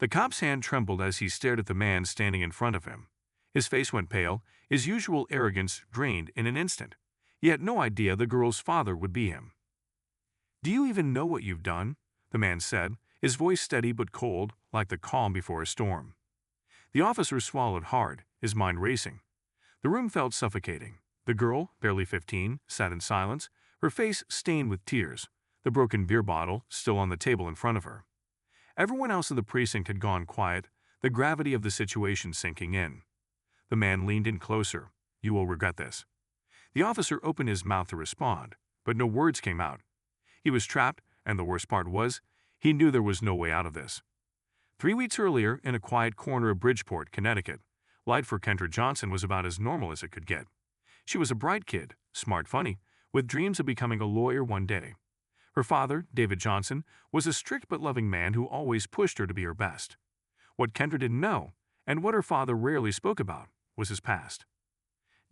The cop's hand trembled as he stared at the man standing in front of him. His face went pale, his usual arrogance drained in an instant. He had no idea the girl's father would be him. "Do you even know what you've done?" the man said, his voice steady but cold, like the calm before a storm. The officer swallowed hard, his mind racing. The room felt suffocating. The girl, barely 15, sat in silence, her face stained with tears, the broken beer bottle still on the table in front of her. Everyone else in the precinct had gone quiet, the gravity of the situation sinking in. The man leaned in closer. "You will regret this." The officer opened his mouth to respond, but no words came out. He was trapped, and the worst part was, he knew there was no way out of this. 3 weeks earlier, in a quiet corner of Bridgeport, Connecticut, life for Kendra Johnson was about as normal as it could get. She was a bright kid, smart, funny, with dreams of becoming a lawyer one day. Her father, David Johnson, was a strict but loving man who always pushed her to be her best. What Kendra didn't know, and what her father rarely spoke about, was his past.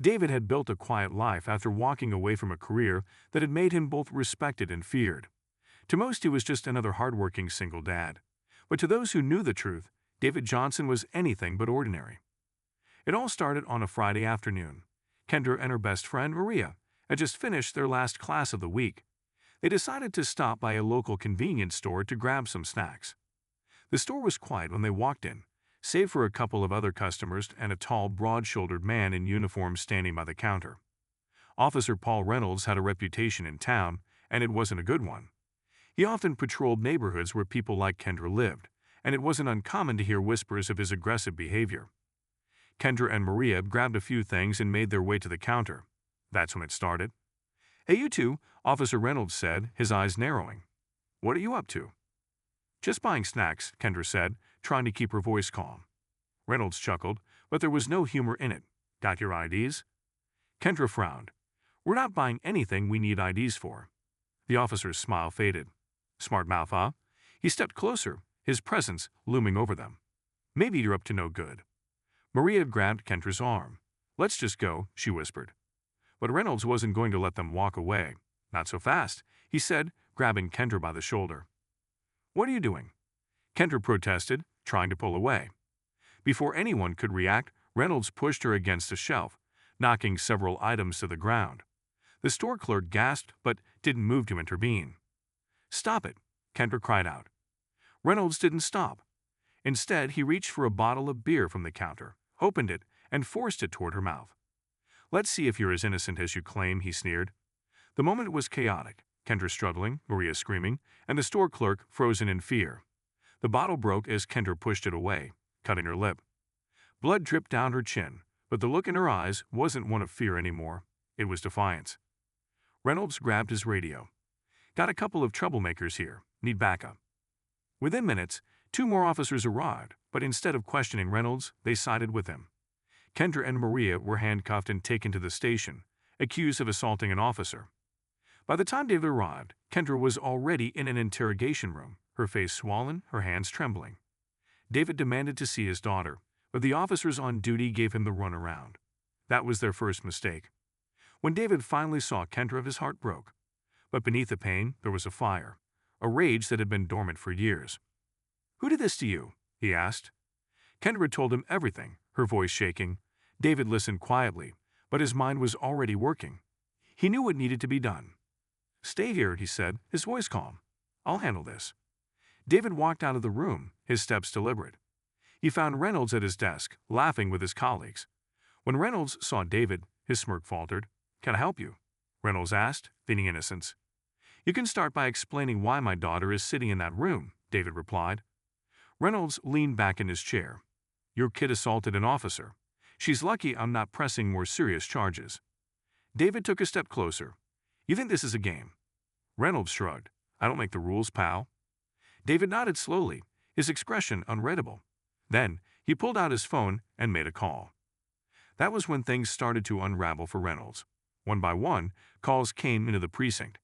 David had built a quiet life after walking away from a career that had made him both respected and feared. To most, he was just another hardworking single dad. But to those who knew the truth, David Johnson was anything but ordinary. It all started on a Friday afternoon. Kendra and her best friend, Maria, had just finished their last class of the week. They decided to stop by a local convenience store to grab some snacks. The store was quiet when they walked in, save for a couple of other customers and a tall, broad-shouldered man in uniform standing by the counter. Officer Paul Reynolds had a reputation in town, and it wasn't a good one. He often patrolled neighborhoods where people like Kendra lived, and it wasn't uncommon to hear whispers of his aggressive behavior. Kendra and Maria grabbed a few things and made their way to the counter. That's when it started. "Hey, you two," Officer Reynolds said, his eyes narrowing. "What are you up to?" "Just buying snacks," Kendra said, trying to keep her voice calm. Reynolds chuckled, but there was no humor in it. "Got your IDs?" Kendra frowned. "We're not buying anything we need IDs for." The officer's smile faded. "Smart mouth, huh?" He stepped closer, his presence looming over them. "Maybe you're up to no good." Maria grabbed Kendra's arm. "Let's just go," she whispered. But Reynolds wasn't going to let them walk away. "Not so fast," he said, grabbing Kendra by the shoulder. "What are you doing?" Kendra protested, trying to pull away. Before anyone could react, Reynolds pushed her against a shelf, knocking several items to the ground. The store clerk gasped but didn't move to intervene. "Stop it," Kendra cried out. Reynolds didn't stop. Instead, he reached for a bottle of beer from the counter, opened it, and forced it toward her mouth. "Let's see if you're as innocent as you claim," he sneered. The moment was chaotic, Kendra struggling, Maria screaming, and the store clerk frozen in fear. The bottle broke as Kendra pushed it away, cutting her lip. Blood dripped down her chin, but the look in her eyes wasn't one of fear anymore. It was defiance. Reynolds grabbed his radio. "Got a couple of troublemakers here. Need backup." Within minutes, 2 more officers arrived, but instead of questioning Reynolds, they sided with him. Kendra and Maria were handcuffed and taken to the station, accused of assaulting an officer. By the time David arrived, Kendra was already in an interrogation room, her face swollen, her hands trembling. David demanded to see his daughter, but the officers on duty gave him the runaround. That was their first mistake. When David finally saw Kendra, his heart broke. But beneath the pain, there was a fire, a rage that had been dormant for years. "Who did this to you?" he asked. Kendra told him everything, her voice shaking. David listened quietly, but his mind was already working. He knew what needed to be done. "Stay here," he said, his voice calm. "I'll handle this." David walked out of the room, his steps deliberate. He found Reynolds at his desk, laughing with his colleagues. When Reynolds saw David, his smirk faltered. "Can I help you?" Reynolds asked, feigning innocence. "You can start by explaining why my daughter is sitting in that room," David replied. Reynolds leaned back in his chair. "Your kid assaulted an officer. She's lucky I'm not pressing more serious charges." David took a step closer. "You think this is a game?" Reynolds shrugged. "I don't make the rules, pal." David nodded slowly, his expression unreadable. Then, he pulled out his phone and made a call. That was when things started to unravel for Reynolds. One by one, calls came into the precinct.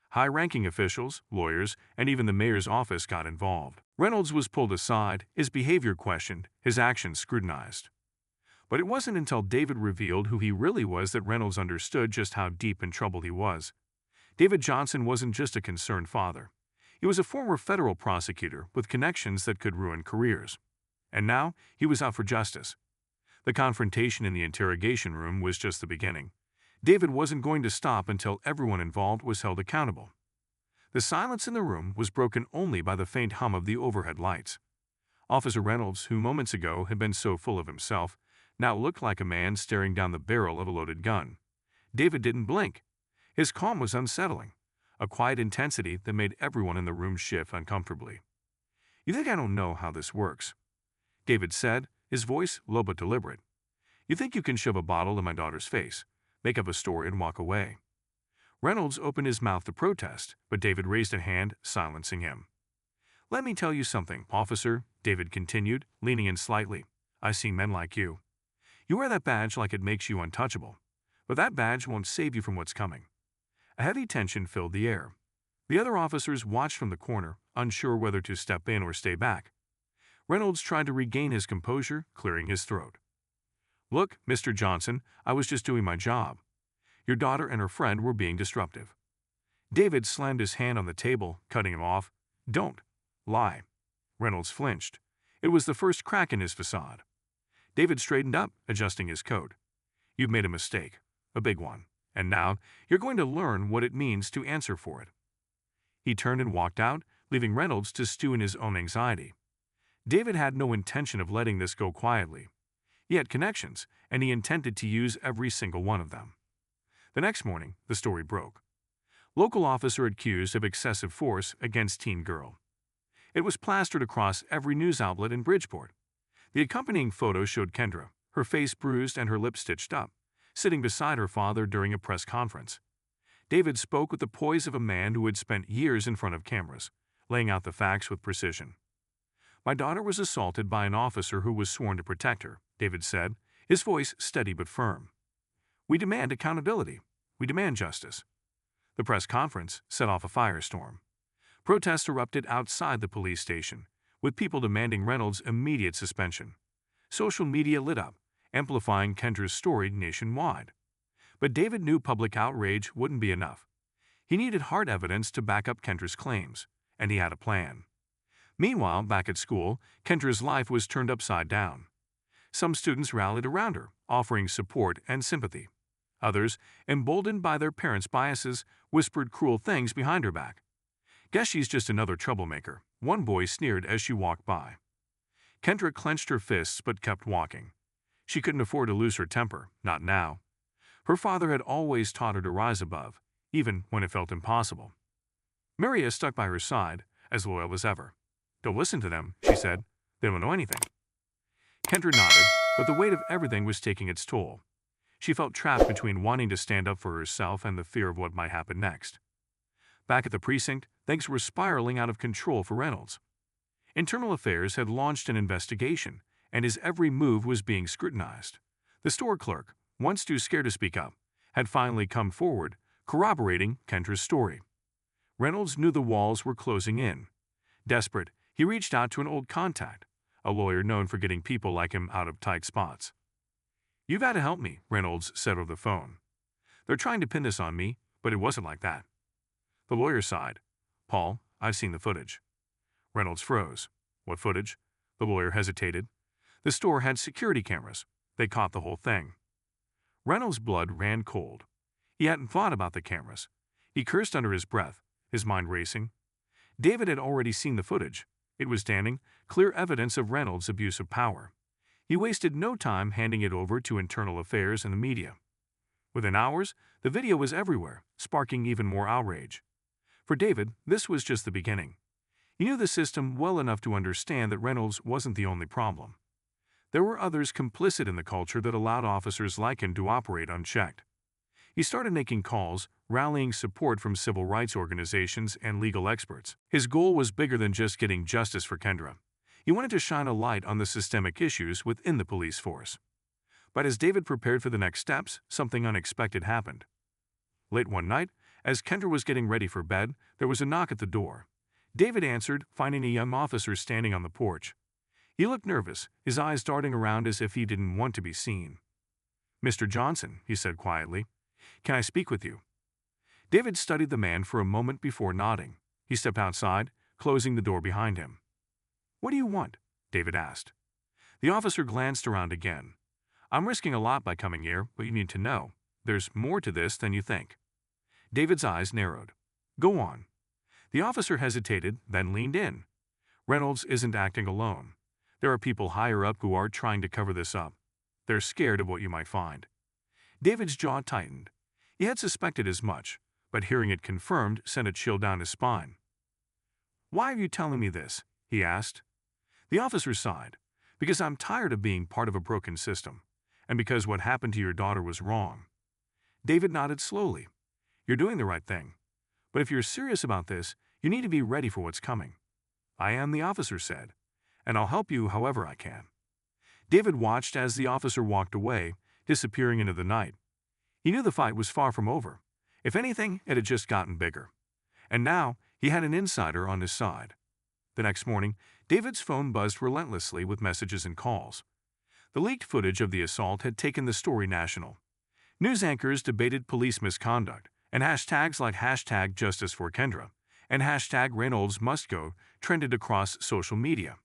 High-ranking officials, lawyers, and even the mayor's office got involved. Reynolds was pulled aside, his behavior questioned, his actions scrutinized. But it wasn't until David revealed who he really was that Reynolds understood just how deep in trouble he was. David Johnson wasn't just a concerned father. He was a former federal prosecutor with connections that could ruin careers. And now, he was out for justice. The confrontation in the interrogation room was just the beginning. David wasn't going to stop until everyone involved was held accountable. The silence in the room was broken only by the faint hum of the overhead lights. Officer Reynolds, who moments ago had been so full of himself, now looked like a man staring down the barrel of a loaded gun. David didn't blink. His calm was unsettling, a quiet intensity that made everyone in the room shift uncomfortably. "You think I don't know how this works?" David said, his voice low but deliberate. "You think you can shove a bottle in my daughter's face, make up a story, and walk away?" Reynolds opened his mouth to protest, but David raised a hand, silencing him. "Let me tell you something, officer," David continued, leaning in slightly. "I've seen men like you. You wear that badge like it makes you untouchable, but that badge won't save you from what's coming." A heavy tension filled the air. The other officers watched from the corner, unsure whether to step in or stay back. Reynolds tried to regain his composure, clearing his throat. "Look, Mr. Johnson, I was just doing my job. Your daughter and her friend were being disruptive." David slammed his hand on the table, cutting him off. "Don't lie." Reynolds flinched. It was the first crack in his facade. David straightened up, adjusting his coat. "You've made a mistake, a big one, and now you're going to learn what it means to answer for it." He turned and walked out, leaving Reynolds to stew in his own anxiety. David had no intention of letting this go quietly. He had connections, and he intended to use every single one of them. The next morning, the story broke. Local officer accused of excessive force against teen girl. It was plastered across every news outlet in Bridgeport. The accompanying photo showed Kendra, her face bruised and her lips stitched up, sitting beside her father during a press conference. David spoke with the poise of a man who had spent years in front of cameras, laying out the facts with precision. "My daughter was assaulted by an officer who was sworn to protect her," David said, his voice steady but firm. "We demand accountability. We demand justice." The press conference set off a firestorm. Protests erupted outside the police station, with people demanding Reynolds' immediate suspension. Social media lit up, amplifying Kendra's story nationwide. But David knew public outrage wouldn't be enough. He needed hard evidence to back up Kendra's claims, and he had a plan. Meanwhile, back at school, Kendra's life was turned upside down. Some students rallied around her, offering support and sympathy. Others, emboldened by their parents' biases, whispered cruel things behind her back. "Guess she's just another troublemaker," one boy sneered as she walked by. Kendra clenched her fists but kept walking. She couldn't afford to lose her temper, not now. Her father had always taught her to rise above, even when it felt impossible. Maria stuck by her side, as loyal as ever. "Don't listen to them," she said. "They don't know anything." Kendra nodded, but the weight of everything was taking its toll. She felt trapped between wanting to stand up for herself and the fear of what might happen next. Back at the precinct, things were spiraling out of control for Reynolds. Internal Affairs had launched an investigation, and his every move was being scrutinized. The store clerk, once too scared to speak up, had finally come forward, corroborating Kendra's story. Reynolds knew the walls were closing in. Desperate, he reached out to an old contact, a lawyer known for getting people like him out of tight spots. "You've got to help me," Reynolds said over the phone. "They're trying to pin this on me, but it wasn't like that." The lawyer sighed. "Paul, I've seen the footage." Reynolds froze. "What footage?" The lawyer hesitated. "The store had security cameras. They caught the whole thing." Reynolds' blood ran cold. He hadn't thought about the cameras. He cursed under his breath, his mind racing. David had already seen the footage. It was damning, clear evidence of Reynolds' abuse of power. He wasted no time handing it over to Internal Affairs and the media. Within hours, the video was everywhere, sparking even more outrage. For David, this was just the beginning. He knew the system well enough to understand that Reynolds wasn't the only problem. There were others complicit in the culture that allowed officers like him to operate unchecked. He started making calls, rallying support from civil rights organizations and legal experts. His goal was bigger than just getting justice for Kendra. He wanted to shine a light on the systemic issues within the police force. But as David prepared for the next steps, something unexpected happened. Late one night, as Kendra was getting ready for bed, there was a knock at the door. David answered, finding a young officer standing on the porch. He looked nervous, his eyes darting around as if he didn't want to be seen. "Mr. Johnson," he said quietly, "can I speak with you?" David studied the man for a moment before nodding. He stepped outside, closing the door behind him. "What do you want?" David asked. The officer glanced around again. "I'm risking a lot by coming here, but you need to know. There's more to this than you think." David's eyes narrowed. "Go on." The officer hesitated, then leaned in. "Reynolds isn't acting alone. There are people higher up who are trying to cover this up. They're scared of what you might find." David's jaw tightened. He had suspected as much, but hearing it confirmed sent a chill down his spine. "Why are you telling me this?" he asked. The officer sighed. "Because I'm tired of being part of a broken system, and because what happened to your daughter was wrong." David nodded slowly. "You're doing the right thing. But if you're serious about this, you need to be ready for what's coming." "I am," the officer said, "and I'll help you however I can." David watched as the officer walked away, disappearing into the night. He knew the fight was far from over. If anything, it had just gotten bigger. And now, he had an insider on his side. The next morning, David's phone buzzed relentlessly with messages and calls. The leaked footage of the assault had taken the story national. News anchors debated police misconduct, and hashtags like #JusticeForKendra and #ReynoldsMustGo trended across social media.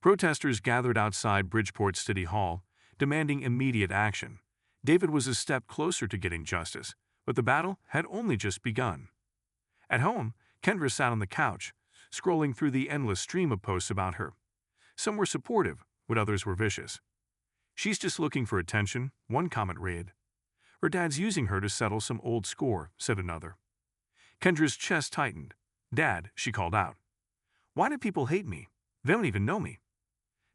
Protesters gathered outside Bridgeport City Hall, demanding immediate action. David was a step closer to getting justice, but the battle had only just begun. At home, Kendra sat on the couch, scrolling through the endless stream of posts about her. Some were supportive, but others were vicious. "She's just looking for attention," one comment read. "Her dad's using her to settle some old score," said another. Kendra's chest tightened. "Dad," she called out. "Why do people hate me? They don't even know me."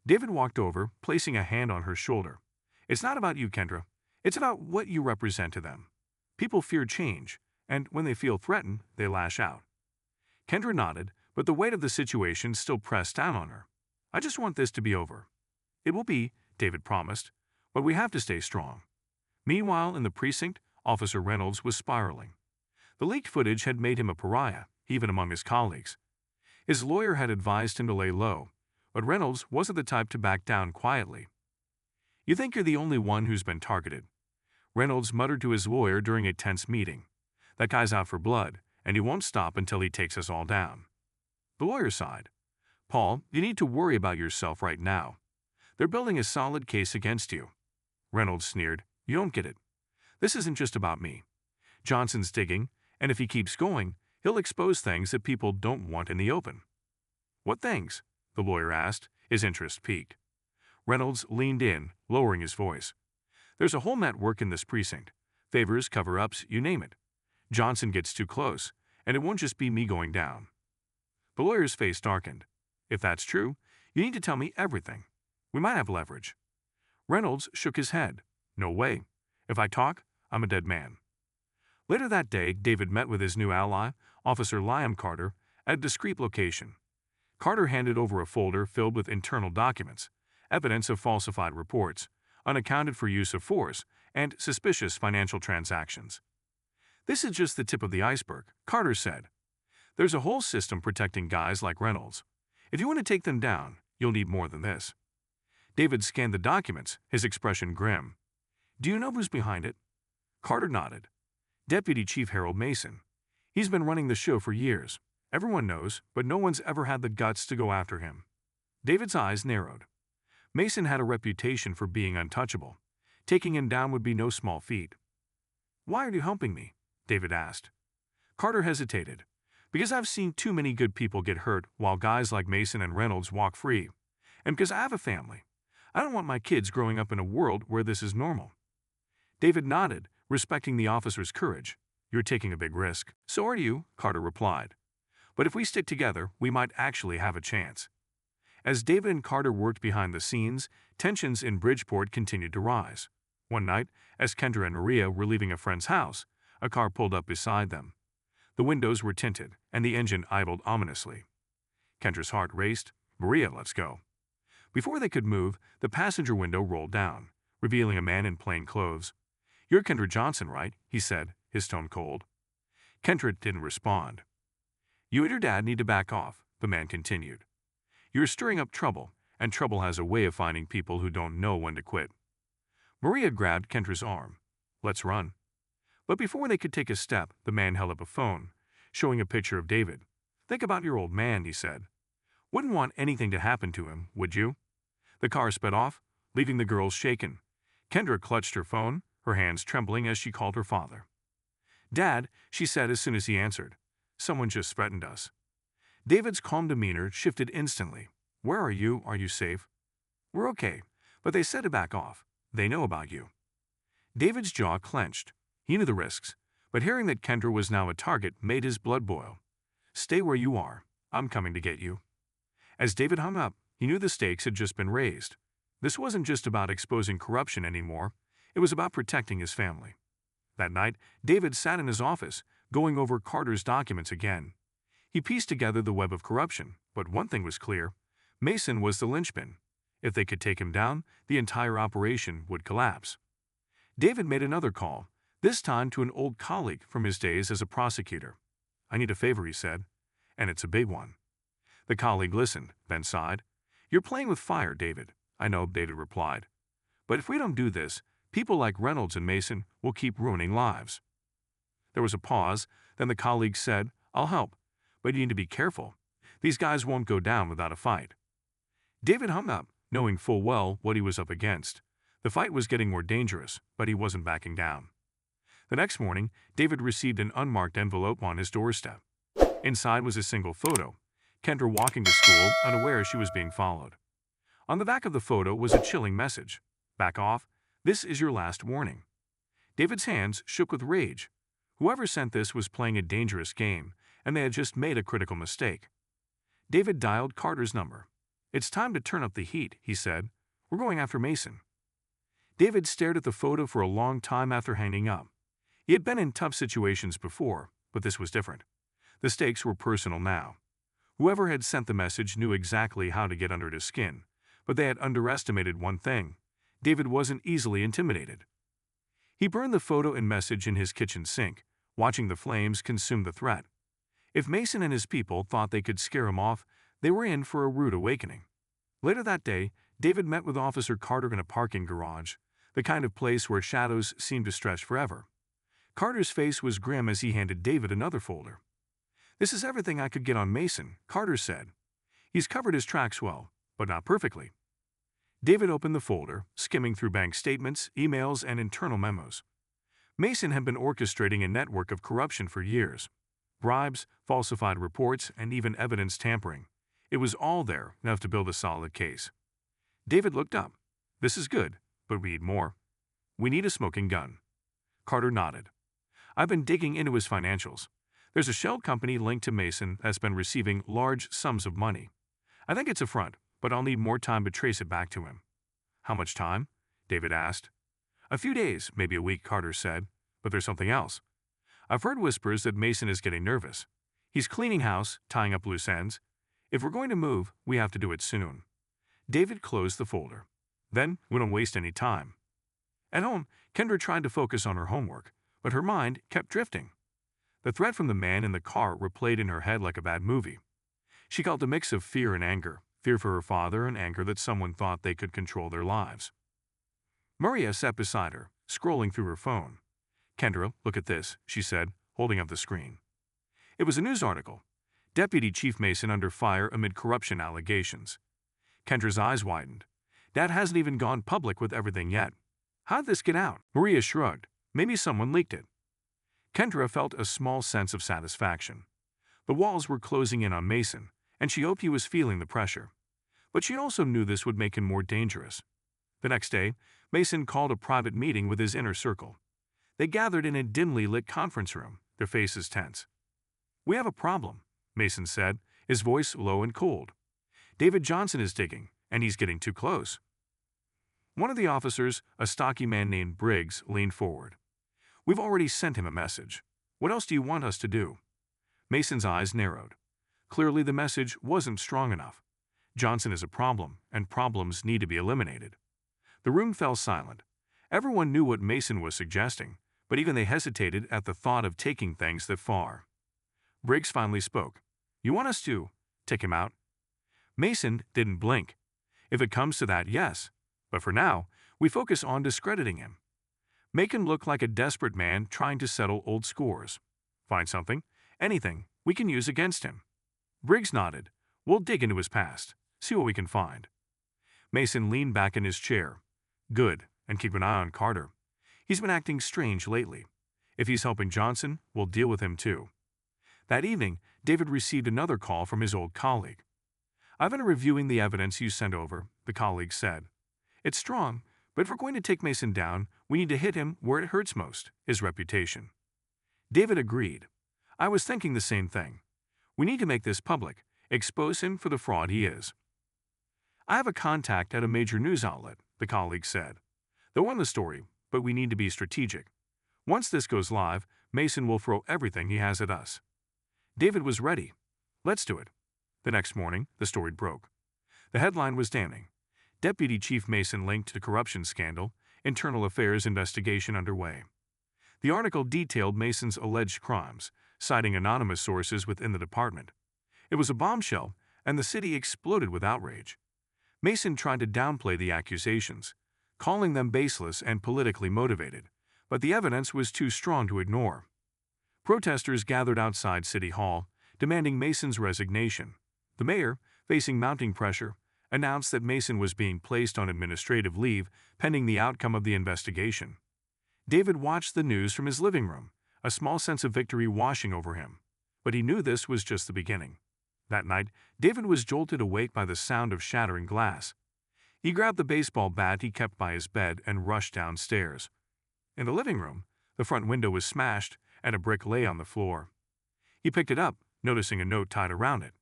David walked over, placing a hand on her shoulder. "It's not about you, Kendra. It's about what you represent to them. People fear change, and when they feel threatened, they lash out." Kendra nodded, but the weight of the situation still pressed down on her. "I just want this to be over." "It will be," David promised, "but we have to stay strong." Meanwhile, in the precinct, Officer Reynolds was spiraling. The leaked footage had made him a pariah, even among his colleagues. His lawyer had advised him to lay low, but Reynolds wasn't the type to back down quietly. "You think you're the only one who's been targeted," Reynolds muttered to his lawyer during a tense meeting. "That guy's out for blood, and he won't stop until he takes us all down." The lawyer sighed. "Paul, you need to worry about yourself right now. They're building a solid case against you." Reynolds sneered. "You don't get it. This isn't just about me. Johnson's digging, and if he keeps going, he'll expose things that people don't want in the open." "What things?" the lawyer asked, his interest piqued. Reynolds leaned in, lowering his voice. "There's a whole network in this precinct. Favors, cover-ups, you name it. Johnson gets too close, and it won't just be me going down." The lawyer's face darkened. "If that's true, you need to tell me everything. We might have leverage." Reynolds shook his head. "No way. If I talk, I'm a dead man." Later that day, David met with his new ally, Officer Liam Carter, at a discreet location. Carter handed over a folder filled with internal documents, evidence of falsified reports, unaccounted for use of force, and suspicious financial transactions. "This is just the tip of the iceberg," Carter said. "There's a whole system protecting guys like Reynolds. If you want to take them down, you'll need more than this." David scanned the documents, his expression grim. "Do you know who's behind it?" Carter nodded. "Deputy Chief Harold Mason. He's been running the show for years. Everyone knows, but no one's ever had the guts to go after him." David's eyes narrowed. Mason had a reputation for being untouchable. Taking him down would be no small feat. "Why are you helping me?" David asked. Carter hesitated. "Because I've seen too many good people get hurt while guys like Mason and Reynolds walk free. And because I have a family. I don't want my kids growing up in a world where this is normal." David nodded, respecting the officer's courage. "You're taking a big risk." "So are you," Carter replied. "But if we stick together, we might actually have a chance." As David and Carter worked behind the scenes, tensions in Bridgeport continued to rise. One night, as Kendra and Maria were leaving a friend's house, a car pulled up beside them. The windows were tinted, and the engine idled ominously. Kendra's heart raced. "Maria, let's go." Before they could move, the passenger window rolled down, revealing a man in plain clothes. "You're Kendra Johnson, right?" he said, his tone cold. Kendra didn't respond. "You and your dad need to back off," the man continued. "You're stirring up trouble, and trouble has a way of finding people who don't know when to quit." Maria grabbed Kendra's arm. "Let's run." But before they could take a step, the man held up a phone, showing a picture of David. Think about your old man, he said. Wouldn't want anything to happen to him, would you? The car sped off, leaving the girls shaken. Kendra clutched her phone, her hands trembling as she called her father. Dad, she said as soon as he answered. Someone just threatened us. David's calm demeanor shifted instantly. Where are you? Are you safe? We're okay, but they said to back off. They know about you. David's jaw clenched. He knew the risks, but hearing that Kendra was now a target made his blood boil. Stay where you are. I'm coming to get you. As David hung up, he knew the stakes had just been raised. This wasn't just about exposing corruption anymore. It was about protecting his family. That night, David sat in his office, going over Carter's documents again. He pieced together the web of corruption, but one thing was clear. Mason was the linchpin. If they could take him down, the entire operation would collapse. David made another call, this time to an old colleague from his days as a prosecutor. I need a favor, he said, and it's a big one. The colleague listened, then sighed. You're playing with fire, David. I know, David replied. But if we don't do this, people like Reynolds and Mason will keep ruining lives. There was a pause, then the colleague said, I'll help, but you need to be careful. These guys won't go down without a fight. David hung up, knowing full well what he was up against. The fight was getting more dangerous, but he wasn't backing down. The next morning, David received an unmarked envelope on his doorstep. Inside was a single photo, Kendra walking to school, unaware she was being followed. On the back of the photo was a chilling message. Back off. This is your last warning. David's hands shook with rage. Whoever sent this was playing a dangerous game, and they had just made a critical mistake. David dialed Carter's number. It's time to turn up the heat, he said. We're going after Mason. David stared at the photo for a long time after hanging up. He had been in tough situations before, but this was different. The stakes were personal now. Whoever had sent the message knew exactly how to get under his skin, but they had underestimated one thing. David wasn't easily intimidated. He burned the photo and message in his kitchen sink, watching the flames consume the threat. If Mason and his people thought they could scare him off, they were in for a rude awakening. Later that day, David met with Officer Carter in a parking garage, the kind of place where shadows seemed to stretch forever. Carter's face was grim as he handed David another folder. This is everything I could get on Mason, Carter said. He's covered his tracks well, but not perfectly. David opened the folder, skimming through bank statements, emails, and internal memos. Mason had been orchestrating a network of corruption for years. Bribes, falsified reports, and even evidence tampering. It was all there, enough to build a solid case. David looked up. This is good, but we need more. We need a smoking gun. Carter nodded. I've been digging into his financials. There's a shell company linked to Mason that's been receiving large sums of money. I think it's a front, but I'll need more time to trace it back to him. How much time? David asked. A few days, maybe a week, Carter said. But there's something else. I've heard whispers that Mason is getting nervous. He's cleaning house, tying up loose ends. If we're going to move, we have to do it soon. David closed the folder. Then, we don't waste any time. At home, Kendra tried to focus on her homework, but her mind kept drifting. The threat from the man in the car replayed in her head like a bad movie. She felt a mix of fear and anger, fear for her father and anger that someone thought they could control their lives. Maria sat beside her, scrolling through her phone. Kendra, look at this, she said, holding up the screen. It was a news article. Deputy Chief Mason under fire amid corruption allegations. Kendra's eyes widened. Dad hasn't even gone public with everything yet. How'd this get out? Maria shrugged. Maybe someone leaked it. Kendra felt a small sense of satisfaction. The walls were closing in on Mason, and she hoped he was feeling the pressure. But she also knew this would make him more dangerous. The next day, Mason called a private meeting with his inner circle. They gathered in a dimly lit conference room, their faces tense. We have a problem, Mason said, his voice low and cold. David Johnson is digging, and he's getting too close. One of the officers, a stocky man named Briggs, leaned forward. We've already sent him a message. What else do you want us to do? Mason's eyes narrowed. Clearly the message wasn't strong enough. Johnson is a problem, and problems need to be eliminated. The room fell silent. Everyone knew what Mason was suggesting, but even they hesitated at the thought of taking things that far. Briggs finally spoke. You want us to take him out? Mason didn't blink. If it comes to that, yes. But for now, we focus on discrediting him. Make him look like a desperate man trying to settle old scores. Find something, anything, we can use against him. Briggs nodded. We'll dig into his past, see what we can find. Mason leaned back in his chair. Good, and keep an eye on Carter. He's been acting strange lately. If he's helping Johnson, we'll deal with him too. That evening, David received another call from his old colleague. I've been reviewing the evidence you sent over, the colleague said. It's strong, but if we're going to take Mason down, we need to hit him where it hurts most, his reputation. David agreed. I was thinking the same thing. We need to make this public, expose him for the fraud he is. I have a contact at a major news outlet, the colleague said. They'll run the story, but we need to be strategic. Once this goes live, Mason will throw everything he has at us. David was ready. Let's do it. The next morning, the story broke. The headline was damning. Deputy Chief Mason linked to corruption scandal, internal affairs investigation underway. The article detailed Mason's alleged crimes, citing anonymous sources within the department. It was a bombshell, and the city exploded with outrage. Mason tried to downplay the accusations, calling them baseless and politically motivated, but the evidence was too strong to ignore. Protesters gathered outside City Hall, demanding Mason's resignation. The mayor, facing mounting pressure, announced that Mason was being placed on administrative leave pending the outcome of the investigation. David watched the news from his living room, a small sense of victory washing over him. But he knew this was just the beginning. That night, David was jolted awake by the sound of shattering glass. He grabbed the baseball bat he kept by his bed and rushed downstairs. In the living room, the front window was smashed and a brick lay on the floor. He picked it up, noticing a note tied around it.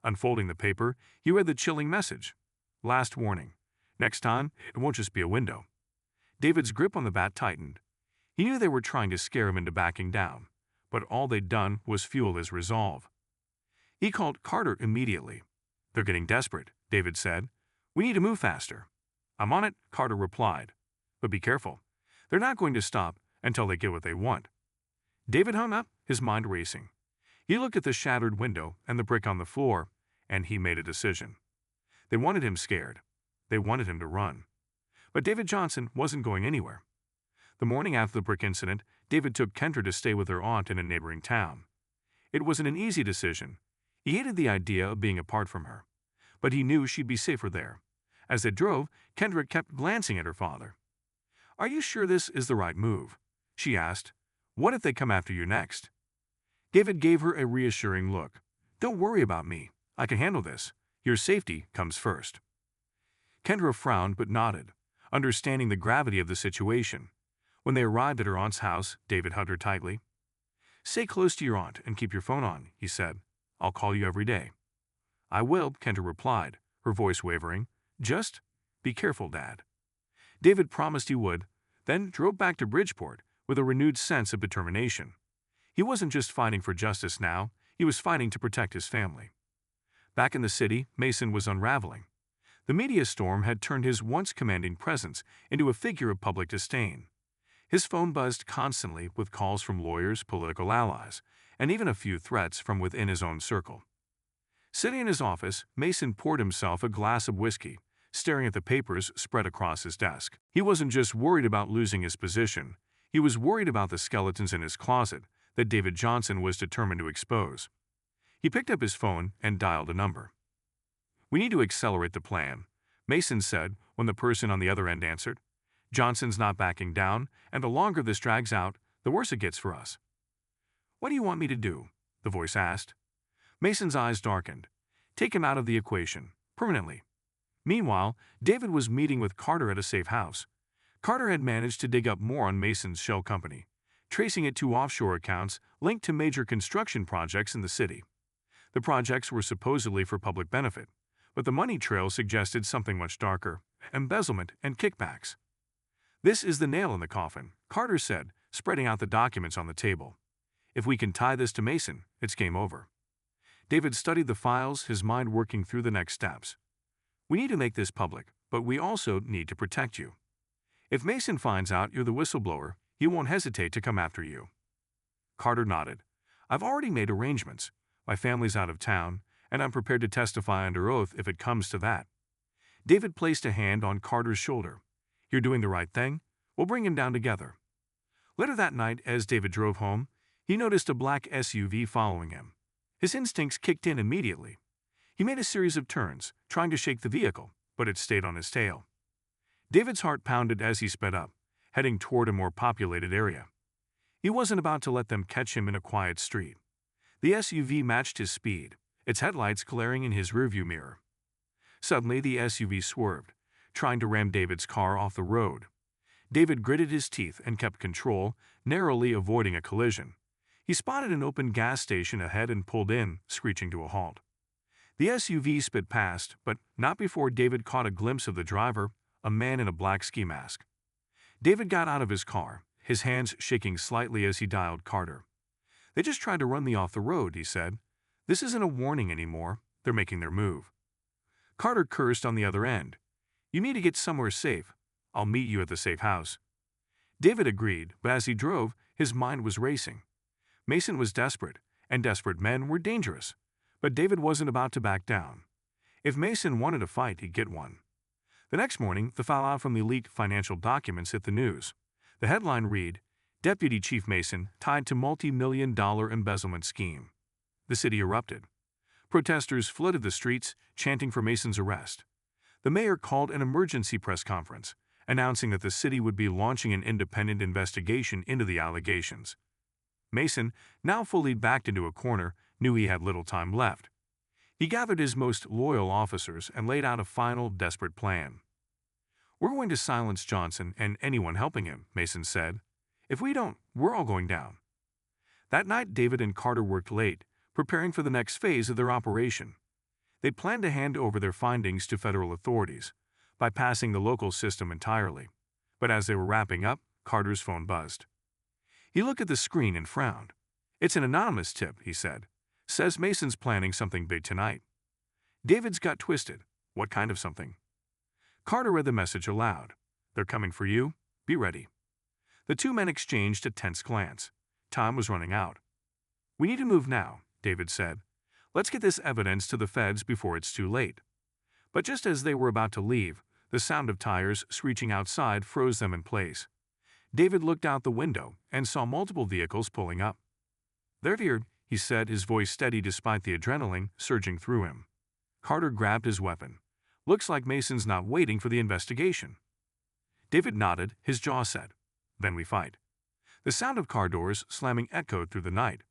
Unfolding the paper, he read the chilling message. Last warning. Next time, it won't just be a window. David's grip on the bat tightened. He knew they were trying to scare him into backing down, but all they'd done was fuel his resolve. He called Carter immediately. They're getting desperate, David said. We need to move faster. I'm on it, Carter replied. But be careful. They're not going to stop until they get what they want. David hung up, his mind racing. He looked at the shattered window and the brick on the floor, and he made a decision. They wanted him scared. They wanted him to run. But David Johnson wasn't going anywhere. The morning after the brick incident, David took Kendra to stay with her aunt in a neighboring town. It wasn't an easy decision. He hated the idea of being apart from her, but he knew she'd be safer there. As they drove, Kendra kept glancing at her father. Are you sure this is the right move? She asked. What if they come after you next? David gave her a reassuring look. Don't worry about me. I can handle this. Your safety comes first. Kendra frowned but nodded, understanding the gravity of the situation. When they arrived at her aunt's house, David hugged her tightly. Stay close to your aunt and keep your phone on, he said. I'll call you every day. I will, Kendra replied, her voice wavering. Just be careful, Dad. David promised he would, then drove back to Bridgeport with a renewed sense of determination. He wasn't just fighting for justice now, he was fighting to protect his family. Back in the city, Mason was unraveling. The media storm had turned his once commanding presence into a figure of public disdain. His phone buzzed constantly with calls from lawyers, political allies, and even a few threats from within his own circle. Sitting in his office, Mason poured himself a glass of whiskey, staring at the papers spread across his desk. He wasn't just worried about losing his position, he was worried about the skeletons in his closet that David Johnson was determined to expose. He picked up his phone and dialed a number. We need to accelerate the plan, Mason said when the person on the other end answered. Johnson's not backing down, and the longer this drags out, the worse it gets for us. What do you want me to do? The voice asked. Mason's eyes darkened. Take him out of the equation, permanently. Meanwhile, David was meeting with Carter at a safe house. Carter had managed to dig up more on Mason's shell company, tracing it to offshore accounts linked to major construction projects in the city. The projects were supposedly for public benefit, but the money trail suggested something much darker: embezzlement and kickbacks. This is the nail in the coffin, Carter said, spreading out the documents on the table. If we can tie this to Mason, it's game over. David studied the files, his mind working through the next steps. We need to make this public, but we also need to protect you. If Mason finds out you're the whistleblower, he won't hesitate to come after you. Carter nodded. I've already made arrangements. My family's out of town, and I'm prepared to testify under oath if it comes to that. David placed a hand on Carter's shoulder. You're doing the right thing. We'll bring him down together. Later that night, as David drove home, he noticed a black SUV following him. His instincts kicked in immediately. He made a series of turns, trying to shake the vehicle, but it stayed on his tail. David's heart pounded as he sped up, heading toward a more populated area. He wasn't about to let them catch him in a quiet street. The SUV matched his speed, its headlights glaring in his rearview mirror. Suddenly, the SUV swerved, trying to ram David's car off the road. David gritted his teeth and kept control, narrowly avoiding a collision. He spotted an open gas station ahead and pulled in, screeching to a halt. The SUV sped past, but not before David caught a glimpse of the driver, a man in a black ski mask. David got out of his car, his hands shaking slightly as he dialed Carter. "They just tried to run me off the road," he said. "This isn't a warning anymore. They're making their move." Carter cursed on the other end. "You need to get somewhere safe. I'll meet you at the safe house." David agreed, but as he drove, his mind was racing. Mason was desperate, and desperate men were dangerous. But David wasn't about to back down. If Mason wanted a fight, he'd get one. The next morning, the fallout from the leaked financial documents hit the news. The headline read, "Deputy Chief Mason tied to multi-million-dollar embezzlement scheme." The city erupted. Protesters flooded the streets, chanting for Mason's arrest. The mayor called an emergency press conference, announcing that the city would be launching an independent investigation into the allegations. Mason, now fully backed into a corner, knew he had little time left. He gathered his most loyal officers and laid out a final, desperate plan. "We're going to silence Johnson and anyone helping him," Mason said. "If we don't, we're all going down." That night, David and Carter worked late, preparing for the next phase of their operation. They planned to hand over their findings to federal authorities, bypassing the local system entirely. But as they were wrapping up, Carter's phone buzzed. He looked at the screen and frowned. "It's an anonymous tip," he said. "Says Mason's planning something big tonight." David's gut twisted. What kind of something? Carter read the message aloud. "They're coming for you. Be ready." The two men exchanged a tense glance. Time was running out. "We need to move now," David said. "Let's get this evidence to the feds before it's too late." But just as they were about to leave, the sound of tires screeching outside froze them in place. David looked out the window and saw multiple vehicles pulling up. "They're here," he said, his voice steady despite the adrenaline surging through him. Carter grabbed his weapon. "Looks like Mason's not waiting for the investigation." David nodded, his jaw set. "Then we fight." The sound of car doors slamming echoed through the night.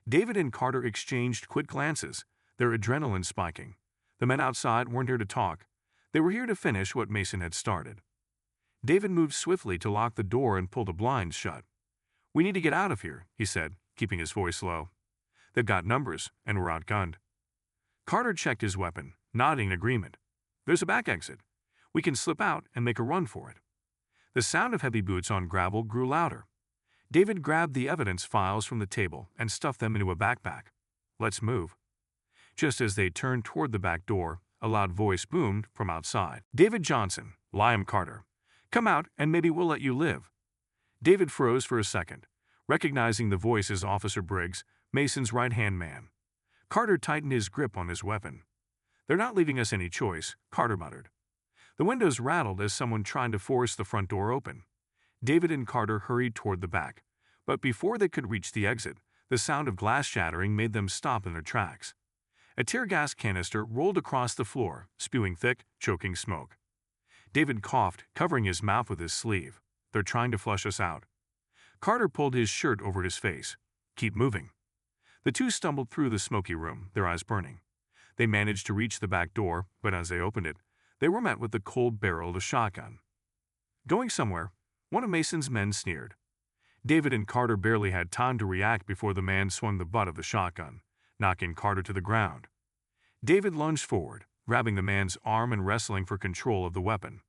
David and Carter exchanged quick glances, their adrenaline spiking. The men outside weren't here to talk. They were here to finish what Mason had started. David moved swiftly to lock the door and pull the blinds shut. "We need to get out of here," he said, keeping his voice low. "They've got numbers, and we're outgunned." Carter checked his weapon, nodding in agreement. "There's a back exit. We can slip out and make a run for it." The sound of heavy boots on gravel grew louder. David grabbed the evidence files from the table and stuffed them into a backpack. "Let's move." Just as they turned toward the back door, a loud voice boomed from outside. "David Johnson, Liam Carter. Come out and maybe we'll let you live." David froze for a second, recognizing the voice as Officer Briggs, Mason's right-hand man. Carter tightened his grip on his weapon. "They're not leaving us any choice," Carter muttered. The windows rattled as someone tried to force the front door open. David and Carter hurried toward the back, but before they could reach the exit, the sound of glass shattering made them stop in their tracks. A tear gas canister rolled across the floor, spewing thick, choking smoke. David coughed, covering his mouth with his sleeve. "They're trying to flush us out." Carter pulled his shirt over his face. "Keep moving." The two stumbled through the smoky room, their eyes burning. They managed to reach the back door, but as they opened it, they were met with the cold barrel of a shotgun. "Going somewhere?" one of Mason's men sneered. David and Carter barely had time to react before the man swung the butt of the shotgun, knocking Carter to the ground. David lunged forward, grabbing the man's arm and wrestling for control of the weapon.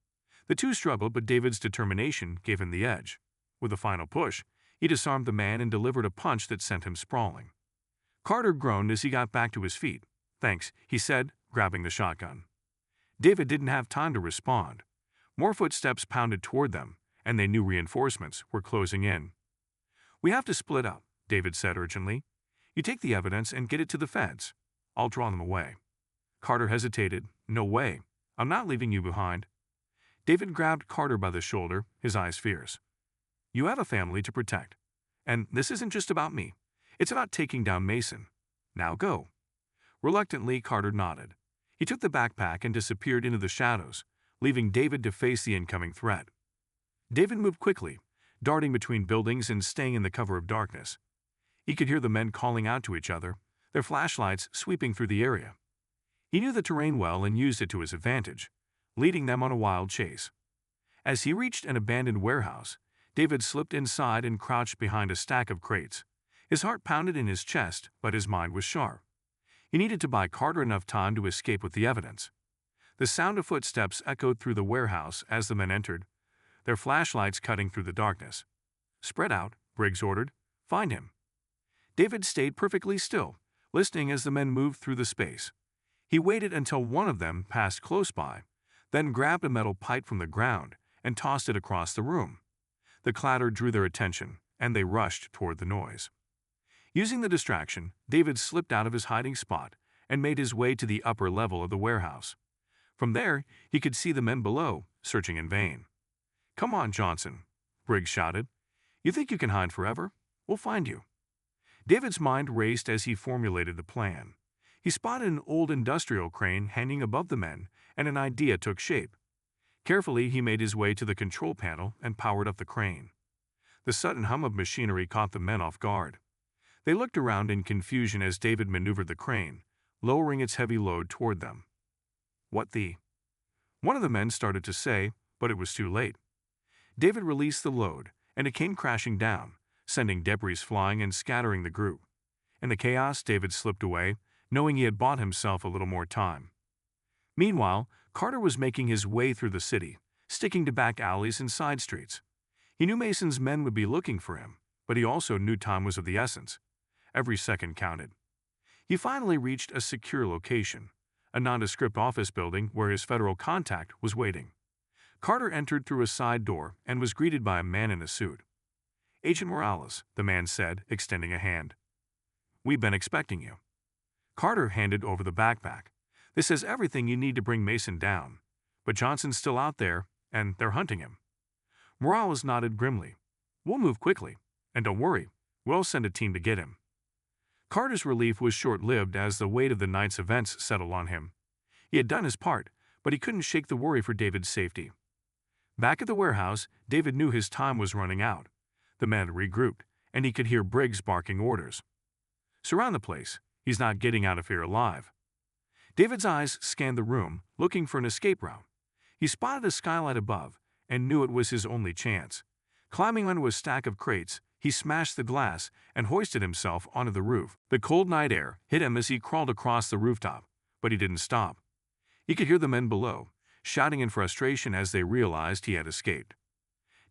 The two struggled, but David's determination gave him the edge. With a final push, he disarmed the man and delivered a punch that sent him sprawling. Carter groaned as he got back to his feet. "Thanks," he said, grabbing the shotgun. David didn't have time to respond. More footsteps pounded toward them, and they knew reinforcements were closing in. "We have to split up," David said urgently. "You take the evidence and get it to the feds. I'll draw them away." Carter hesitated. "No way. I'm not leaving you behind." David grabbed Carter by the shoulder, his eyes fierce. "You have a family to protect. And this isn't just about me. It's about taking down Mason. Now go. Reluctantly, Carter nodded. He took the backpack and disappeared into the shadows, leaving David to face the incoming threat. David moved quickly, darting between buildings and staying in the cover of darkness. He could hear the men calling out to each other, their flashlights sweeping through the area. He knew the terrain well and used it to his advantage, leading them on a wild chase. As he reached an abandoned warehouse, David slipped inside and crouched behind a stack of crates. His heart pounded in his chest, but his mind was sharp. He needed to buy Carter enough time to escape with the evidence. The sound of footsteps echoed through the warehouse as the men entered, their flashlights cutting through the darkness. "Spread out," Briggs ordered. "Find him." David stayed perfectly still, listening as the men moved through the space. He waited until one of them passed close by, then grabbed a metal pipe from the ground and tossed it across the room. The clatter drew their attention, and they rushed toward the noise. Using the distraction, David slipped out of his hiding spot and made his way to the upper level of the warehouse. From there, he could see the men below, searching in vain. "Come on, Johnson," Briggs shouted. "You think you can hide forever? We'll find you." David's mind raced as he formulated the plan. He spotted an old industrial crane hanging above the men, and an idea took shape. Carefully, he made his way to the control panel and powered up the crane. The sudden hum of machinery caught the men off guard. They looked around in confusion as David maneuvered the crane, lowering its heavy load toward them. "What the—" one of the men started to say, but it was too late. David released the load, and it came crashing down, sending debris flying and scattering the group. In the chaos, David slipped away, knowing he had bought himself a little more time. Meanwhile, Carter was making his way through the city, sticking to back alleys and side streets. He knew Mason's men would be looking for him, but he also knew time was of the essence. Every second counted. He finally reached a secure location, a nondescript office building where his federal contact was waiting. Carter entered through a side door and was greeted by a man in a suit. "Agent Morales," the man said, extending a hand. "We've been expecting you." Carter handed over the backpack. "This has everything you need to bring Mason down, but Johnson's still out there, and they're hunting him." Morales nodded grimly. "We'll move quickly, and don't worry, we'll send a team to get him." Carter's relief was short-lived as the weight of the night's events settled on him. He had done his part, but he couldn't shake the worry for David's safety. Back at the warehouse, David knew his time was running out. The men had regrouped, and he could hear Briggs barking orders. "Surround the place. He's not getting out of here alive." David's eyes scanned the room, looking for an escape route. He spotted a skylight above and knew it was his only chance. Climbing onto a stack of crates, he smashed the glass and hoisted himself onto the roof. The cold night air hit him as he crawled across the rooftop, but he didn't stop. He could hear the men below, shouting in frustration as they realized he had escaped.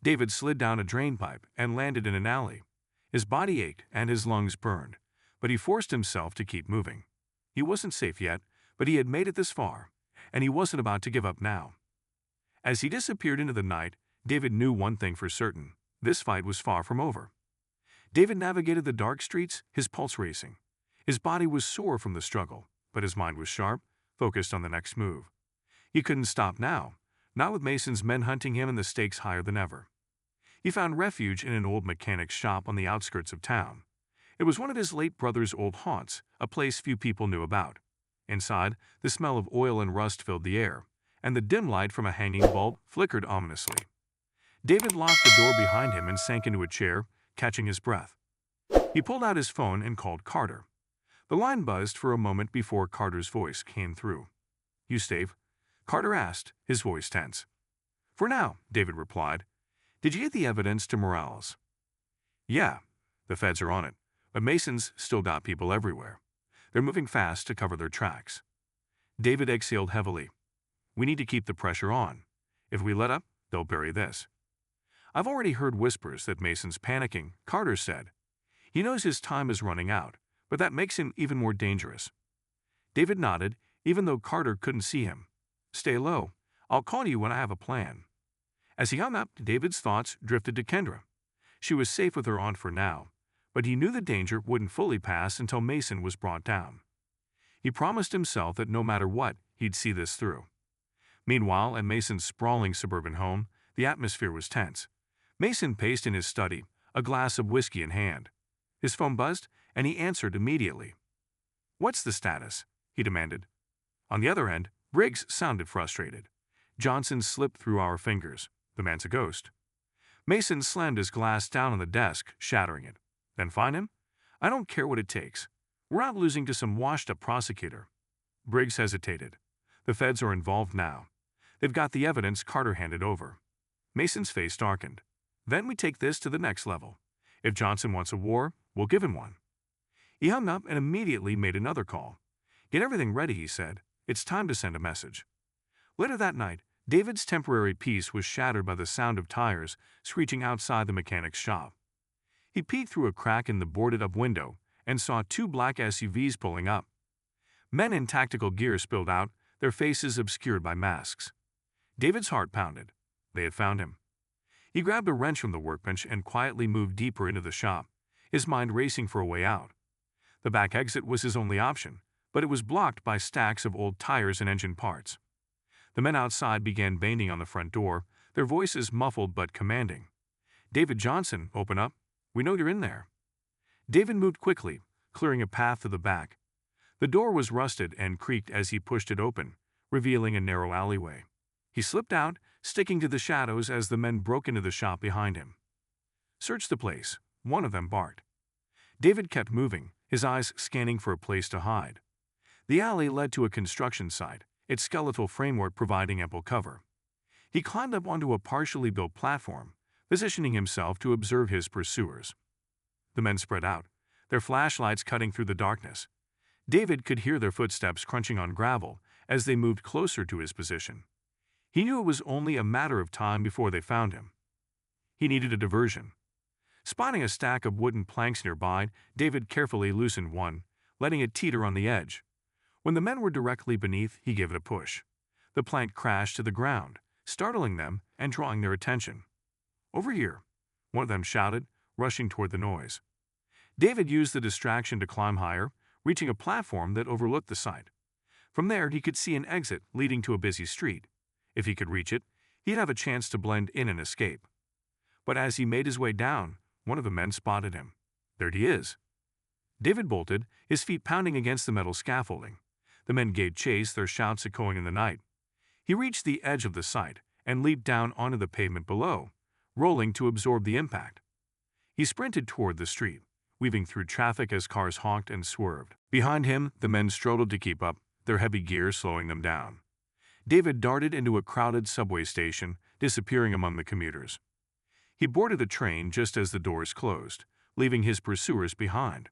David slid down a drain pipe and landed in an alley. His body ached and his lungs burned, but he forced himself to keep moving. He wasn't safe yet, but he had made it this far, and he wasn't about to give up now. As he disappeared into the night, David knew one thing for certain: this fight was far from over. David navigated the dark streets, his pulse racing. His body was sore from the struggle, but his mind was sharp, focused on the next move. He couldn't stop now, not with Mason's men hunting him and the stakes higher than ever. He found refuge in an old mechanic's shop on the outskirts of town. It was one of his late brother's old haunts, a place few people knew about. Inside, the smell of oil and rust filled the air, and the dim light from a hanging bulb flickered ominously. David locked the door behind him and sank into a chair, catching his breath. He pulled out his phone and called Carter. The line buzzed for a moment before Carter's voice came through. "You safe?" Carter asked, his voice tense. "For now," David replied. "Did you get the evidence to Morales?" "Yeah, the feds are on it, but Mason's still got people everywhere. They're moving fast to cover their tracks." David exhaled heavily. "We need to keep the pressure on. If we let up, they'll bury this." "I've already heard whispers that Mason's panicking," Carter said. "He knows his time is running out, but that makes him even more dangerous." David nodded, even though Carter couldn't see him. "Stay low. I'll call you when I have a plan." As he hung up, David's thoughts drifted to Kendra. She was safe with her aunt for now, but he knew the danger wouldn't fully pass until Mason was brought down. He promised himself that no matter what, he'd see this through. Meanwhile, at Mason's sprawling suburban home, the atmosphere was tense. Mason paced in his study, a glass of whiskey in hand. His phone buzzed, and he answered immediately. "What's the status?" he demanded. On the other end, Briggs sounded frustrated. "Johnson slipped through our fingers. The man's a ghost." Mason slammed his glass down on the desk, shattering it. "Then find him? I don't care what it takes. We're not losing to some washed-up prosecutor." Briggs hesitated. "The feds are involved now. They've got the evidence Carter handed over." Mason's face darkened. "Then we take this to the next level. If Johnson wants a war, we'll give him one." He hung up and immediately made another call. "Get everything ready," he said. "It's time to send a message." Later that night, David's temporary peace was shattered by the sound of tires screeching outside the mechanic's shop. He peeked through a crack in the boarded-up window and saw two black SUVs pulling up. Men in tactical gear spilled out, their faces obscured by masks. David's heart pounded. They had found him. He grabbed a wrench from the workbench and quietly moved deeper into the shop, his mind racing for a way out. The back exit was his only option, but it was blocked by stacks of old tires and engine parts. The men outside began banging on the front door, their voices muffled but commanding. "David Johnson, open up. We know you're in there." David moved quickly, clearing a path to the back. The door was rusted and creaked as he pushed it open, revealing a narrow alleyway. He slipped out, sticking to the shadows as the men broke into the shop behind him. "Search the place," one of them barked. David kept moving, his eyes scanning for a place to hide. The alley led to a construction site, its skeletal framework providing ample cover. He climbed up onto a partially built platform, positioning himself to observe his pursuers. The men spread out, their flashlights cutting through the darkness. David could hear their footsteps crunching on gravel as they moved closer to his position. He knew it was only a matter of time before they found him. He needed a diversion. Spotting a stack of wooden planks nearby, David carefully loosened one, letting it teeter on the edge. When the men were directly beneath, he gave it a push. The plank crashed to the ground, startling them and drawing their attention. "Over here," one of them shouted, rushing toward the noise. David used the distraction to climb higher, reaching a platform that overlooked the site. From there, he could see an exit leading to a busy street. If he could reach it, he'd have a chance to blend in and escape. But as he made his way down, one of the men spotted him. "There he is." David bolted, his feet pounding against the metal scaffolding. The men gave chase, their shouts echoing in the night. He reached the edge of the site and leaped down onto the pavement below, rolling to absorb the impact. He sprinted toward the street, weaving through traffic as cars honked and swerved. Behind him, the men struggled to keep up, their heavy gear slowing them down. David darted into a crowded subway station, disappearing among the commuters. He boarded the train just as the doors closed, leaving his pursuers behind.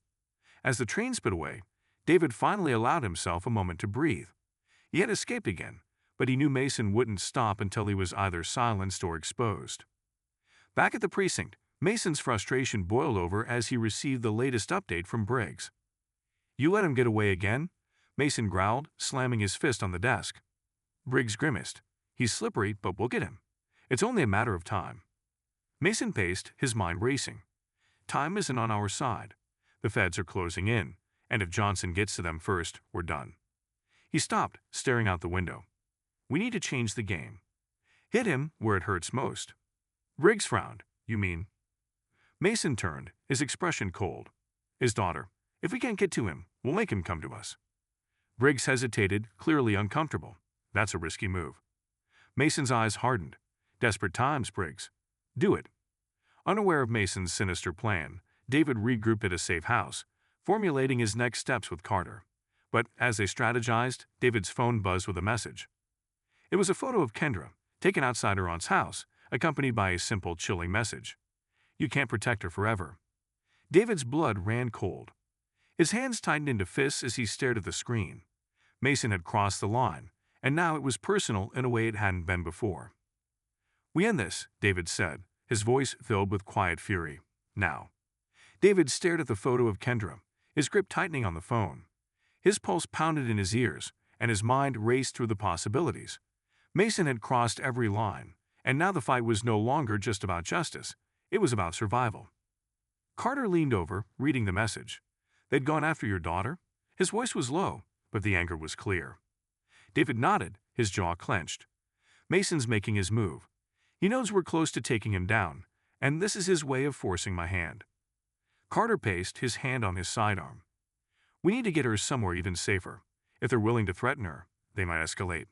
As the train sped away, David finally allowed himself a moment to breathe. He had escaped again, but he knew Mason wouldn't stop until he was either silenced or exposed. Back at the precinct, Mason's frustration boiled over as he received the latest update from Briggs. "You let him get away again?" Mason growled, slamming his fist on the desk. Briggs grimaced. "He's slippery, but we'll get him. It's only a matter of time." Mason paced, his mind racing. "Time isn't on our side. The feds are closing in, and if Johnson gets to them first, we're done." He stopped, staring out the window. "We need to change the game. Hit him where it hurts most." Briggs frowned. "You mean?" Mason turned, his expression cold. "His daughter. If we can't get to him, we'll make him come to us." Briggs hesitated, clearly uncomfortable. "That's a risky move." Mason's eyes hardened. "Desperate times, Briggs. Do it." Unaware of Mason's sinister plan, David regrouped at a safe house, formulating his next steps with Carter. But as they strategized, David's phone buzzed with a message. It was a photo of Kendra, taken outside her aunt's house, accompanied by a simple, chilling message. "You can't protect her forever." David's blood ran cold. His hands tightened into fists as he stared at the screen. Mason had crossed the line, and now it was personal in a way it hadn't been before. "We end this," David said, his voice filled with quiet fury. "Now." David stared at the photo of Kendra, his grip tightening on the phone. His pulse pounded in his ears, and his mind raced through the possibilities. Mason had crossed every line, and now the fight was no longer just about justice. It was about survival. Carter leaned over, reading the message. "They'd gone after your daughter?" His voice was low, but the anger was clear. David nodded, his jaw clenched. "Mason's making his move. He knows we're close to taking him down, and this is his way of forcing my hand." Carter paced, his hand on his sidearm. We need to get her somewhere even safer. If they're willing to threaten her, they might escalate.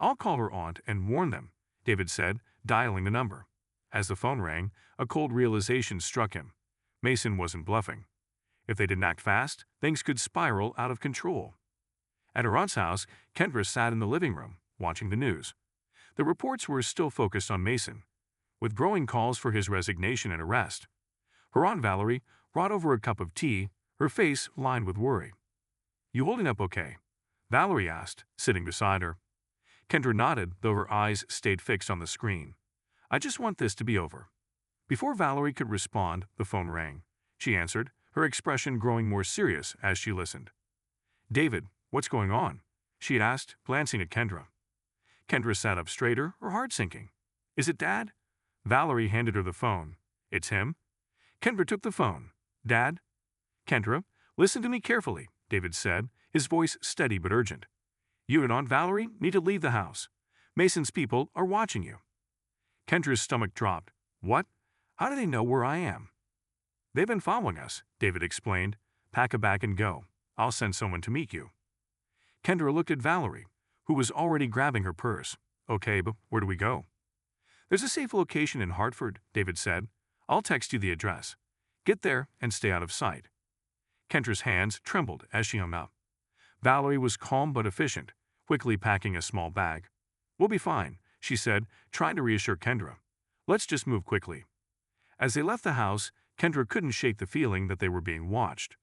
I'll call her aunt and warn them, David said, dialing the number. As the phone rang, a cold realization struck him. Mason wasn't bluffing. If they didn't act fast, things could spiral out of control. At her aunt's house, Kendra sat in the living room, watching the news. The reports were still focused on Mason, with growing calls for his resignation and arrest. Her aunt Valerie brought over a cup of tea, her face lined with worry. "You holding up okay?" Valerie asked, sitting beside her. Kendra nodded, though her eyes stayed fixed on the screen. "I just want this to be over." Before Valerie could respond, the phone rang. She answered, her expression growing more serious as she listened. "David, what's going on?" she had asked, glancing at Kendra. Kendra sat up straighter, her heart sinking. "Is it Dad?" Valerie handed her the phone. "It's him?" Kendra took the phone. "Dad?" "Kendra, listen to me carefully," David said, his voice steady but urgent. "You and Aunt Valerie need to leave the house. Mason's people are watching you." Kendra's stomach dropped. "What? How do they know where I am?" "They've been following us," David explained. "Pack a bag and go. I'll send someone to meet you." Kendra looked at Valerie, who was already grabbing her purse. "Okay, but where do we go?" "There's a safe location in Hartford," David said. "I'll text you the address. Get there and stay out of sight." Kendra's hands trembled as she hung up. Valerie was calm but efficient, quickly packing a small bag. "We'll be fine," she said, trying to reassure Kendra. "Let's just move quickly." As they left the house, Kendra couldn't shake the feeling that they were being watched.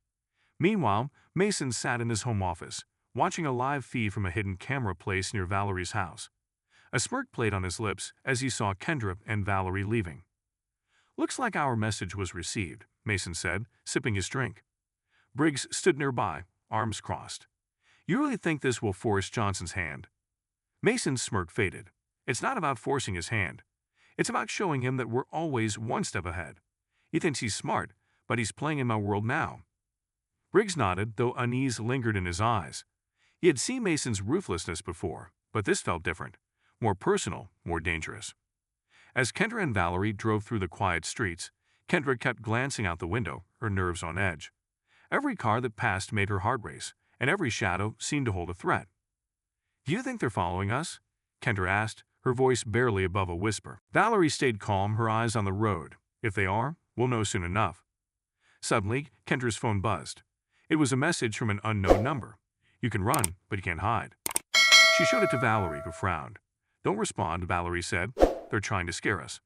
Meanwhile, Mason sat in his home office, watching a live feed from a hidden camera placed near Valerie's house. A smirk played on his lips as he saw Kendra and Valerie leaving. "Looks like our message was received," Mason said, sipping his drink. Briggs stood nearby, arms crossed. "You really think this will force Johnson's hand?" Mason's smirk faded. "It's not about forcing his hand. It's about showing him that we're always one step ahead. He thinks he's smart, but he's playing in my world now." Briggs nodded, though unease lingered in his eyes. He had seen Mason's ruthlessness before, but this felt different, more personal, more dangerous. As Kendra and Valerie drove through the quiet streets, Kendra kept glancing out the window, her nerves on edge. Every car that passed made her heart race, and every shadow seemed to hold a threat. "Do you think they're following us?" Kendra asked, her voice barely above a whisper. Valerie stayed calm, her eyes on the road. "If they are, we'll know soon enough." Suddenly, Kendra's phone buzzed. It was a message from an unknown number. "You can run, but you can't hide." She showed it to Valerie, who frowned. "Don't respond," Valerie said. "They're trying to scare us."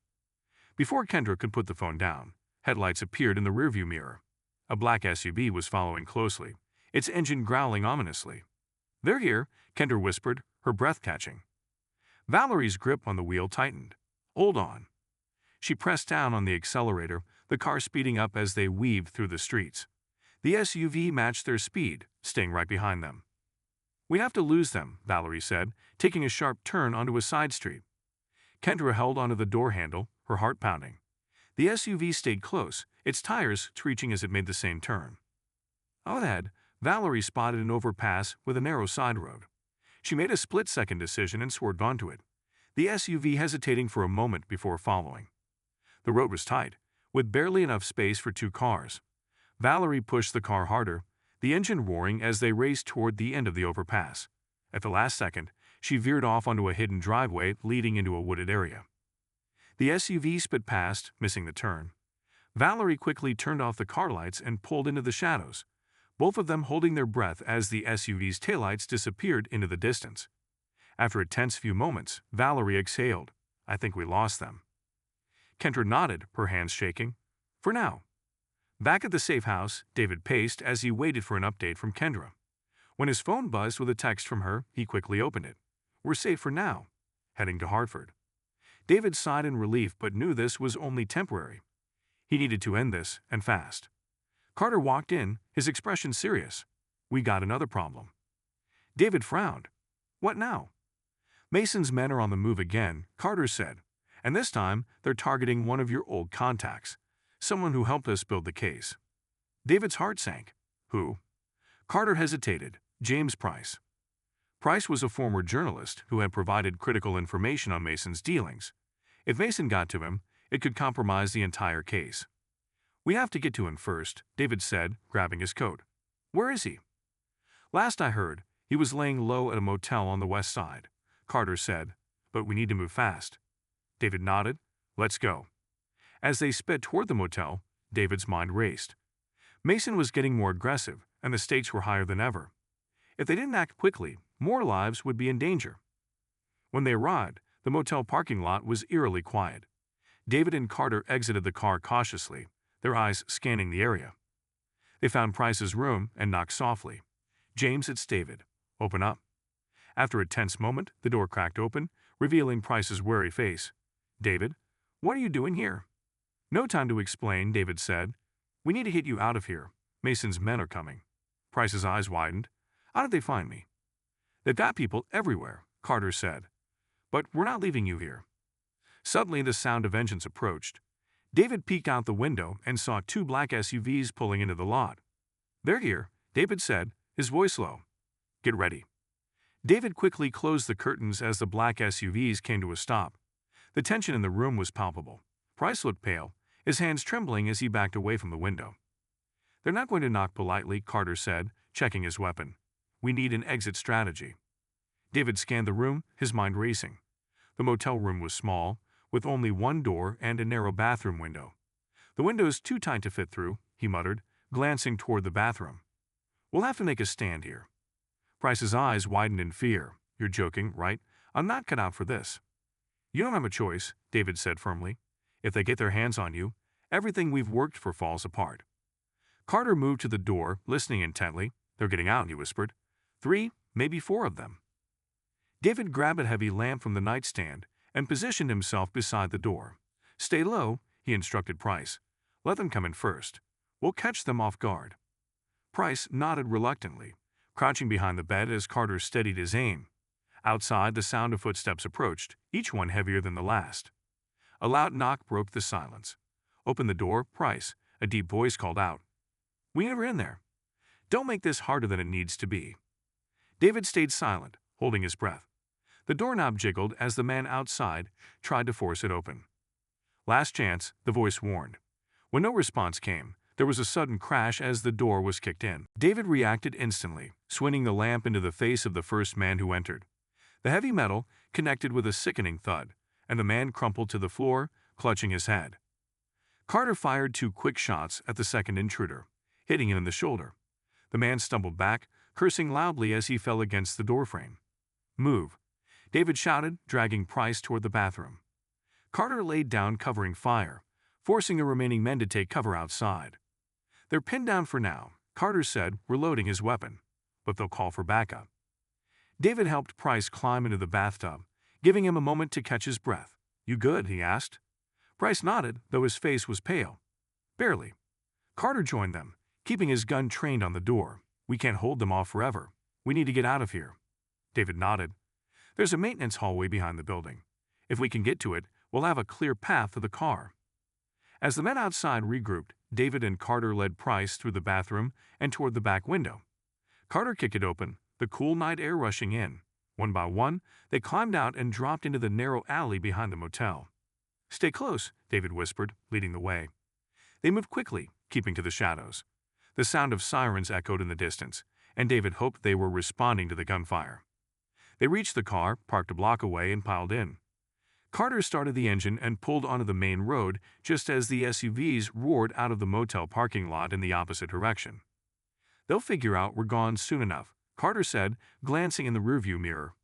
Before Kendra could put the phone down, headlights appeared in the rearview mirror. A black SUV was following closely, its engine growling ominously. "They're here," Kendra whispered, her breath catching. Valerie's grip on the wheel tightened. "Hold on." She pressed down on the accelerator, the car speeding up as they weaved through the streets. The SUV matched their speed, staying right behind them. "We have to lose them," Valerie said, taking a sharp turn onto a side street. Kendra held onto the door handle, her heart pounding. The SUV stayed close, its tires screeching as it made the same turn. Ahead, Valerie spotted an overpass with a narrow side road. She made a split-second decision and swerved onto it, the SUV hesitating for a moment before following. The road was tight, with barely enough space for two cars. Valerie pushed the car harder, the engine roaring as they raced toward the end of the overpass. At the last second, she veered off onto a hidden driveway leading into a wooded area. The SUV sped past, missing the turn. Valerie quickly turned off the car lights and pulled into the shadows, both of them holding their breath as the SUV's taillights disappeared into the distance. After a tense few moments, Valerie exhaled. "I think we lost them." Kendra nodded, her hands shaking. "For now." Back at the safe house, David paced as he waited for an update from Kendra. When his phone buzzed with a text from her, he quickly opened it. "We're safe for now. Heading to Hartford." David sighed in relief but knew this was only temporary. He needed to end this, and fast. Carter walked in, his expression serious. "We got another problem." David frowned. "What now?" "Mason's men are on the move again," Carter said. "And this time, they're targeting one of your old contacts, someone who helped us build the case." David's heart sank. "Who?" Carter hesitated. "James Price." Price was a former journalist who had provided critical information on Mason's dealings. If Mason got to him, it could compromise the entire case. "We have to get to him first," David said, grabbing his coat. Where is he? Last I heard, he was laying low at a motel on the west side, Carter said, but we need to move fast. David nodded. Let's go. As they sped toward the motel, David's mind raced. Mason was getting more aggressive, and the stakes were higher than ever. If they didn't act quickly, more lives would be in danger. When they arrived, the motel parking lot was eerily quiet. David and Carter exited the car cautiously, their eyes scanning the area. They found Price's room and knocked softly. James, it's David. Open up. After a tense moment, the door cracked open, revealing Price's wary face. David, what are you doing here? No time to explain, David said. We need to get you out of here. Mason's men are coming. Price's eyes widened. How did they find me? They've got people everywhere, Carter said. But we're not leaving you here. Suddenly, the sound of engines approached. David peeked out the window and saw two black SUVs pulling into the lot. They're here, David said, his voice low. Get ready. David quickly closed the curtains as the black SUVs came to a stop. The tension in the room was palpable. Price looked pale, his hands trembling as he backed away from the window. They're not going to knock politely, Carter said, checking his weapon. We need an exit strategy. David scanned the room, his mind racing. The motel room was small, with only one door and a narrow bathroom window. The window's too tight to fit through, he muttered, glancing toward the bathroom. We'll have to make a stand here. Price's eyes widened in fear. You're joking, right? I'm not cut out for this. You don't have a choice, David said firmly. If they get their hands on you, everything we've worked for falls apart. Carter moved to the door, listening intently. They're getting out, he whispered. 3, maybe 4 of them. David grabbed a heavy lamp from the nightstand and positioned himself beside the door. Stay low, he instructed Price. Let them come in first. We'll catch them off guard. Price nodded reluctantly, crouching behind the bed as Carter steadied his aim. Outside, the sound of footsteps approached, each one heavier than the last. A loud knock broke the silence. Open the door, Price, a deep voice called out. We never in there. Don't make this harder than it needs to be. David stayed silent, holding his breath. The doorknob jiggled as the man outside tried to force it open. Last chance, the voice warned. When no response came, there was a sudden crash as the door was kicked in. David reacted instantly, swinging the lamp into the face of the first man who entered. The heavy metal connected with a sickening thud, and the man crumpled to the floor, clutching his head. Carter fired 2 quick shots at the second intruder, hitting him in the shoulder. The man stumbled back, cursing loudly as he fell against the doorframe. Move, David shouted, dragging Price toward the bathroom. Carter laid down, covering fire, forcing the remaining men to take cover outside. They're pinned down for now, Carter said, reloading his weapon, but they'll call for backup. David helped Price climb into the bathtub, giving him a moment to catch his breath. You good? He asked. Price nodded, though his face was pale. Barely. Carter joined them, keeping his gun trained on the door. We can't hold them off forever. We need to get out of here. David nodded. There's a maintenance hallway behind the building. If we can get to it, we'll have a clear path to the car. As the men outside regrouped, David and Carter led Price through the bathroom and toward the back window. Carter kicked it open, the cool night air rushing in. One by one, they climbed out and dropped into the narrow alley behind the motel. Stay close, David whispered, leading the way. They moved quickly, keeping to the shadows. The sound of sirens echoed in the distance, and David hoped they were responding to the gunfire. They reached the car, parked a block away, and piled in. Carter started the engine and pulled onto the main road just as the SUVs roared out of the motel parking lot in the opposite direction. They'll figure out we're gone soon enough, Carter said, glancing in the rearview mirror.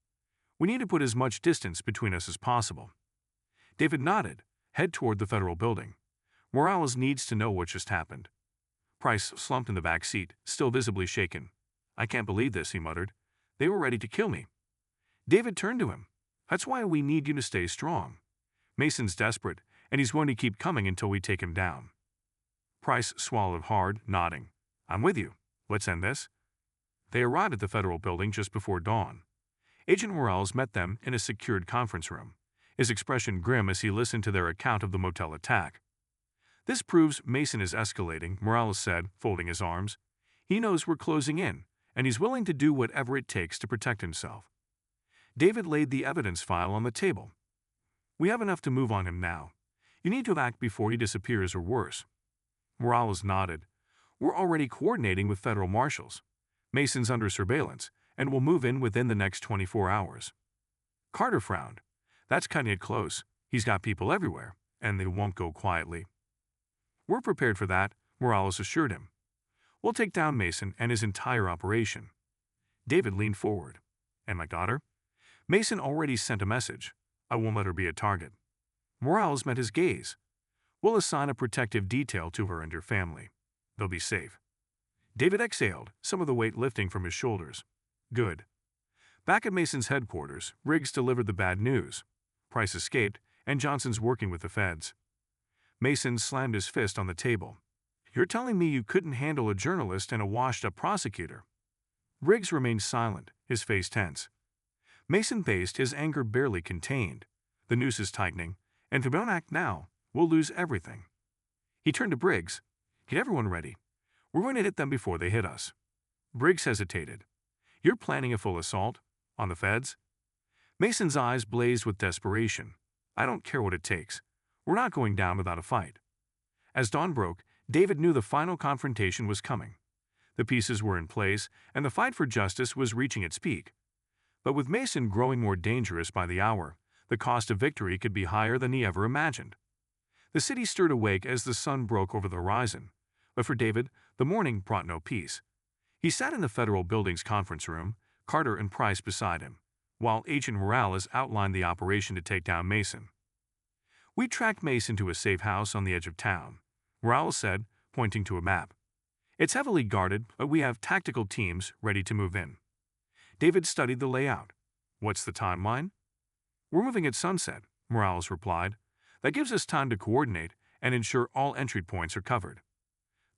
We need to put as much distance between us as possible. David nodded, head toward the federal building. Morales needs to know what just happened. Price slumped in the back seat, still visibly shaken. I can't believe this, he muttered. They were ready to kill me. David turned to him. That's why we need you to stay strong. Mason's desperate, and he's going to keep coming until we take him down. Price swallowed hard, nodding. I'm with you. Let's end this. They arrived at the federal building just before dawn. Agent Morales met them in a secured conference room, his expression grim as he listened to their account of the motel attack. This proves Mason is escalating, Morales said, folding his arms. He knows we're closing in, and he's willing to do whatever it takes to protect himself. David laid the evidence file on the table. We have enough to move on him now. You need to act before he disappears or worse. Morales nodded. We're already coordinating with federal marshals. Mason's under surveillance and will move in within the next 24 hours. Carter frowned. That's cutting it close. He's got people everywhere, and they won't go quietly. We're prepared for that, Morales assured him. We'll take down Mason and his entire operation. David leaned forward. And my daughter? Mason already sent a message. I won't let her be a target. Morales met his gaze. We'll assign a protective detail to her and her family. They'll be safe. David exhaled, some of the weight lifting from his shoulders. Good. Back at Mason's headquarters, Riggs delivered the bad news. Price escaped, and Johnson's working with the feds. Mason slammed his fist on the table. You're telling me you couldn't handle a journalist and a washed-up prosecutor? Riggs remained silent, his face tense. Mason paced, his anger barely contained. The noose is tightening, and if we don't act now, we'll lose everything. He turned to Briggs. Get everyone ready. We're going to hit them before they hit us. Briggs hesitated. You're planning a full assault? On the feds? Mason's eyes blazed with desperation. I don't care what it takes. We're not going down without a fight. As dawn broke, David knew the final confrontation was coming. The pieces were in place, and the fight for justice was reaching its peak. But with Mason growing more dangerous by the hour, the cost of victory could be higher than he ever imagined. The city stirred awake as the sun broke over the horizon, but for David, the morning brought no peace. He sat in the federal building's conference room, Carter and Price beside him, while Agent Morales outlined the operation to take down Mason. We tracked Mason to a safe house on the edge of town, Morales said, pointing to a map. It's heavily guarded, but we have tactical teams ready to move in. David studied the layout. What's the timeline? We're moving at sunset, Morales replied. That gives us time to coordinate and ensure all entry points are covered.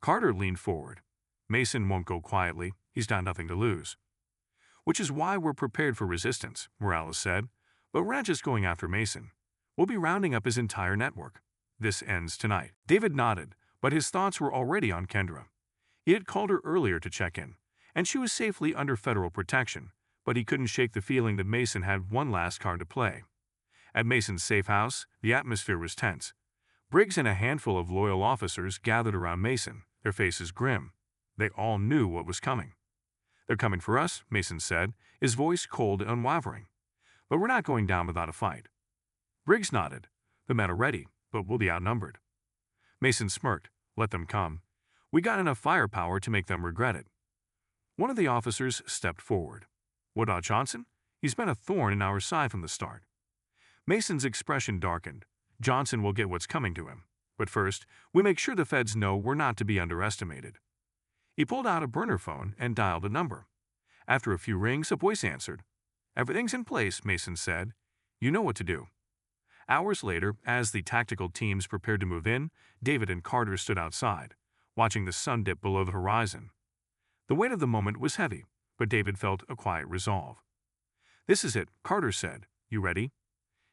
Carter leaned forward. Mason won't go quietly. He's got nothing to lose. Which is why we're prepared for resistance, Morales said. But we're not just going after Mason. We'll be rounding up his entire network. This ends tonight. David nodded, but his thoughts were already on Kendra. He had called her earlier to check in, and she was safely under federal protection, but he couldn't shake the feeling that Mason had one last card to play. At Mason's safe house, the atmosphere was tense. Briggs and a handful of loyal officers gathered around Mason, their faces grim. They all knew what was coming. They're coming for us, Mason said, his voice cold and unwavering. But we're not going down without a fight. Briggs nodded. The men are ready, but we'll be outnumbered. Mason smirked. Let them come. We got enough firepower to make them regret it. One of the officers stepped forward. What about Johnson? He's been a thorn in our side from the start. Mason's expression darkened. Johnson will get what's coming to him. But first, we make sure the feds know we're not to be underestimated. He pulled out a burner phone and dialed a number. After a few rings, a voice answered. Everything's in place, Mason said. You know what to do. Hours later, as the tactical teams prepared to move in, David and Carter stood outside, watching the sun dip below the horizon. The weight of the moment was heavy, but David felt a quiet resolve. This is it, Carter said. You ready?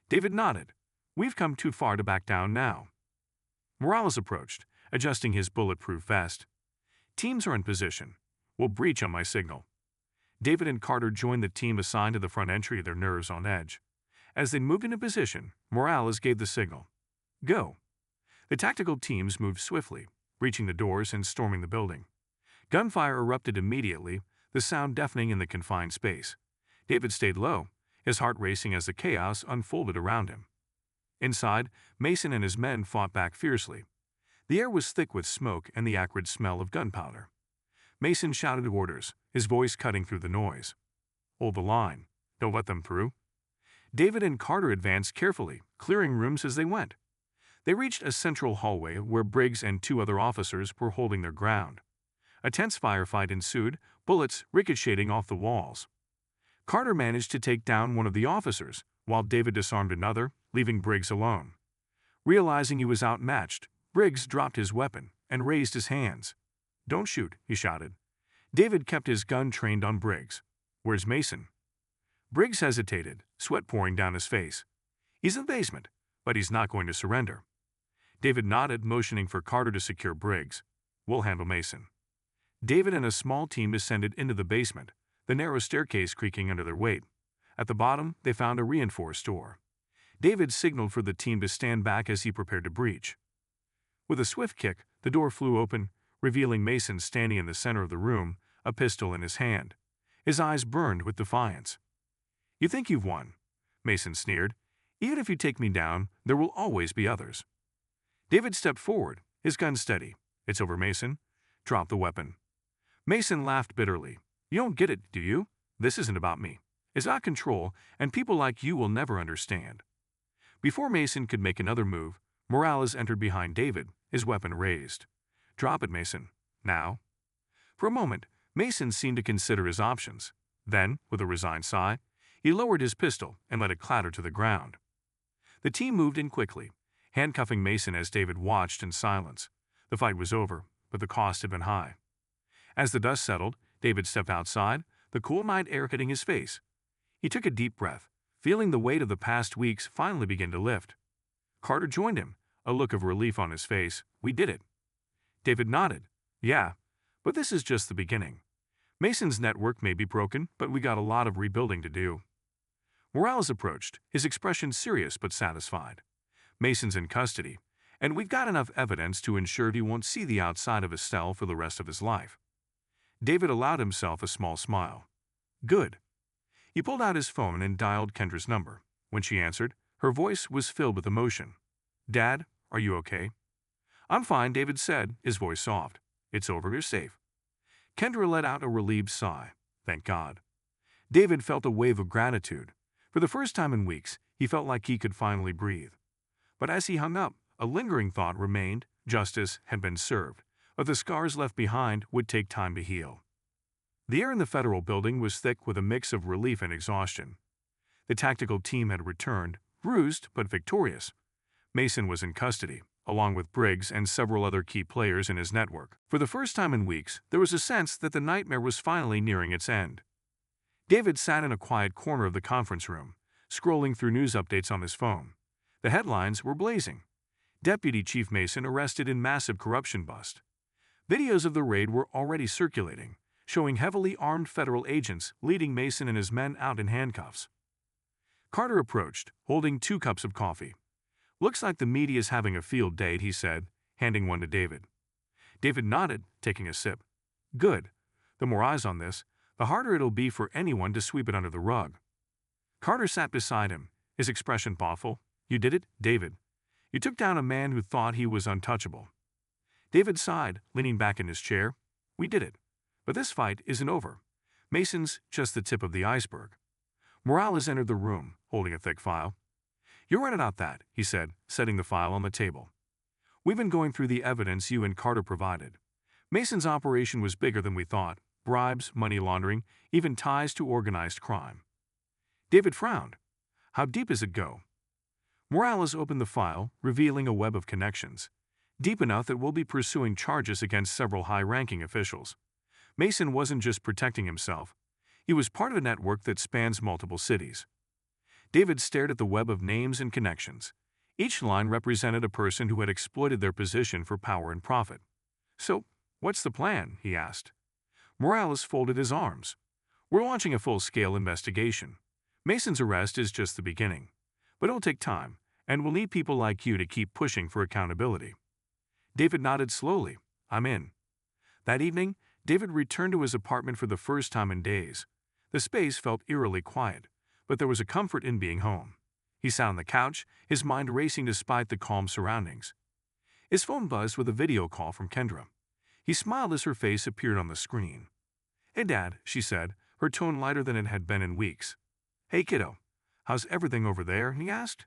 David nodded. We've come too far to back down now. Morales approached, adjusting his bulletproof vest. Teams are in position. We'll breach on my signal. David and Carter joined the team assigned to the front entry, their nerves on edge. As they moved into position, Morales gave the signal. Go. The tactical teams moved swiftly, reaching the doors and storming the building. Gunfire erupted immediately, the sound deafening in the confined space. David stayed low, his heart racing as the chaos unfolded around him. Inside, Mason and his men fought back fiercely. The air was thick with smoke and the acrid smell of gunpowder. Mason shouted orders, his voice cutting through the noise. Hold the line. Don't let them through. David and Carter advanced carefully, clearing rooms as they went. They reached a central hallway where Briggs and two other officers were holding their ground. A tense firefight ensued, bullets ricocheting off the walls. Carter managed to take down one of the officers, while David disarmed another, leaving Briggs alone. Realizing he was outmatched, Briggs dropped his weapon and raised his hands. Don't shoot, he shouted. David kept his gun trained on Briggs. Where's Mason? Briggs hesitated, sweat pouring down his face. He's in the basement, but he's not going to surrender. David nodded, motioning for Carter to secure Briggs. We'll handle Mason. David and a small team descended into the basement, the narrow staircase creaking under their weight. At the bottom, they found a reinforced door. David signaled for the team to stand back as he prepared to breach. With a swift kick, the door flew open, revealing Mason standing in the center of the room, a pistol in his hand. His eyes burned with defiance. "You think you've won?" Mason sneered. "Even if you take me down, there will always be others." David stepped forward, his gun steady. "It's over, Mason. Drop the weapon." Mason laughed bitterly. "You don't get it, do you? This isn't about me. It's about control, and people like you will never understand." Before Mason could make another move, Morales entered behind David, his weapon raised. "Drop it, Mason. Now." For a moment, Mason seemed to consider his options. Then, with a resigned sigh, he lowered his pistol and let it clatter to the ground. The team moved in quickly, handcuffing Mason as David watched in silence. The fight was over, but the cost had been high. As the dust settled, David stepped outside, the cool night air hitting his face. He took a deep breath, feeling the weight of the past weeks finally begin to lift. Carter joined him, a look of relief on his face. "We did it." David nodded. "Yeah, but this is just the beginning. Mason's network may be broken, but we got a lot of rebuilding to do." Morales approached, his expression serious but satisfied. "Mason's in custody, and we've got enough evidence to ensure he won't see the outside of his cell for the rest of his life." David allowed himself a small smile. "Good." He pulled out his phone and dialed Kendra's number. When she answered, her voice was filled with emotion. "Dad, are you okay?" "I'm fine," David said, his voice soft. "It's over, you're safe." Kendra let out a relieved sigh. "Thank God." David felt a wave of gratitude. For the first time in weeks, he felt like he could finally breathe. But as he hung up, a lingering thought remained. Justice had been served, but the scars left behind would take time to heal. The air in the federal building was thick with a mix of relief and exhaustion. The tactical team had returned, bruised but victorious. Mason was in custody, along with Briggs and several other key players in his network. For the first time in weeks, there was a sense that the nightmare was finally nearing its end. David sat in a quiet corner of the conference room, scrolling through news updates on his phone. The headlines were blazing. Deputy Chief Mason arrested in massive corruption bust. Videos of the raid were already circulating, showing heavily armed federal agents leading Mason and his men out in handcuffs. Carter approached, holding 2 cups of coffee. "Looks like the media's having a field day," he said, handing one to David. David nodded, taking a sip. "Good. The more eyes on this, the harder it'll be for anyone to sweep it under the rug." Carter sat beside him, his expression thoughtful. "You did it, David. You took down a man who thought he was untouchable." David sighed, leaning back in his chair. "We did it. But this fight isn't over. Mason's just the tip of the iceberg." Morales entered the room, holding a thick file. "You're right about that," he said, setting the file on the table. "We've been going through the evidence you and Carter provided. Mason's operation was bigger than we thought. Bribes, money laundering, even ties to organized crime." David frowned. "How deep does it go?" Morales opened the file, revealing a web of connections. "Deep enough that we'll be pursuing charges against several high-ranking officials." Mason wasn't just protecting himself. He was part of a network that spans multiple cities. David stared at the web of names and connections. Each line represented a person who had exploited their position for power and profit. "So, what's the plan?" he asked. Morales folded his arms. "We're launching a full-scale investigation. Mason's arrest is just the beginning. But it'll take time, and we'll need people like you to keep pushing for accountability." David nodded slowly. "I'm in." That evening, David returned to his apartment for the first time in days. The space felt eerily quiet, but there was a comfort in being home. He sat on the couch, his mind racing despite the calm surroundings. His phone buzzed with a video call from Kendra. He smiled as her face appeared on the screen. "Hey, Dad," she said, her tone lighter than it had been in weeks. "Hey, kiddo. How's everything over there?" he asked.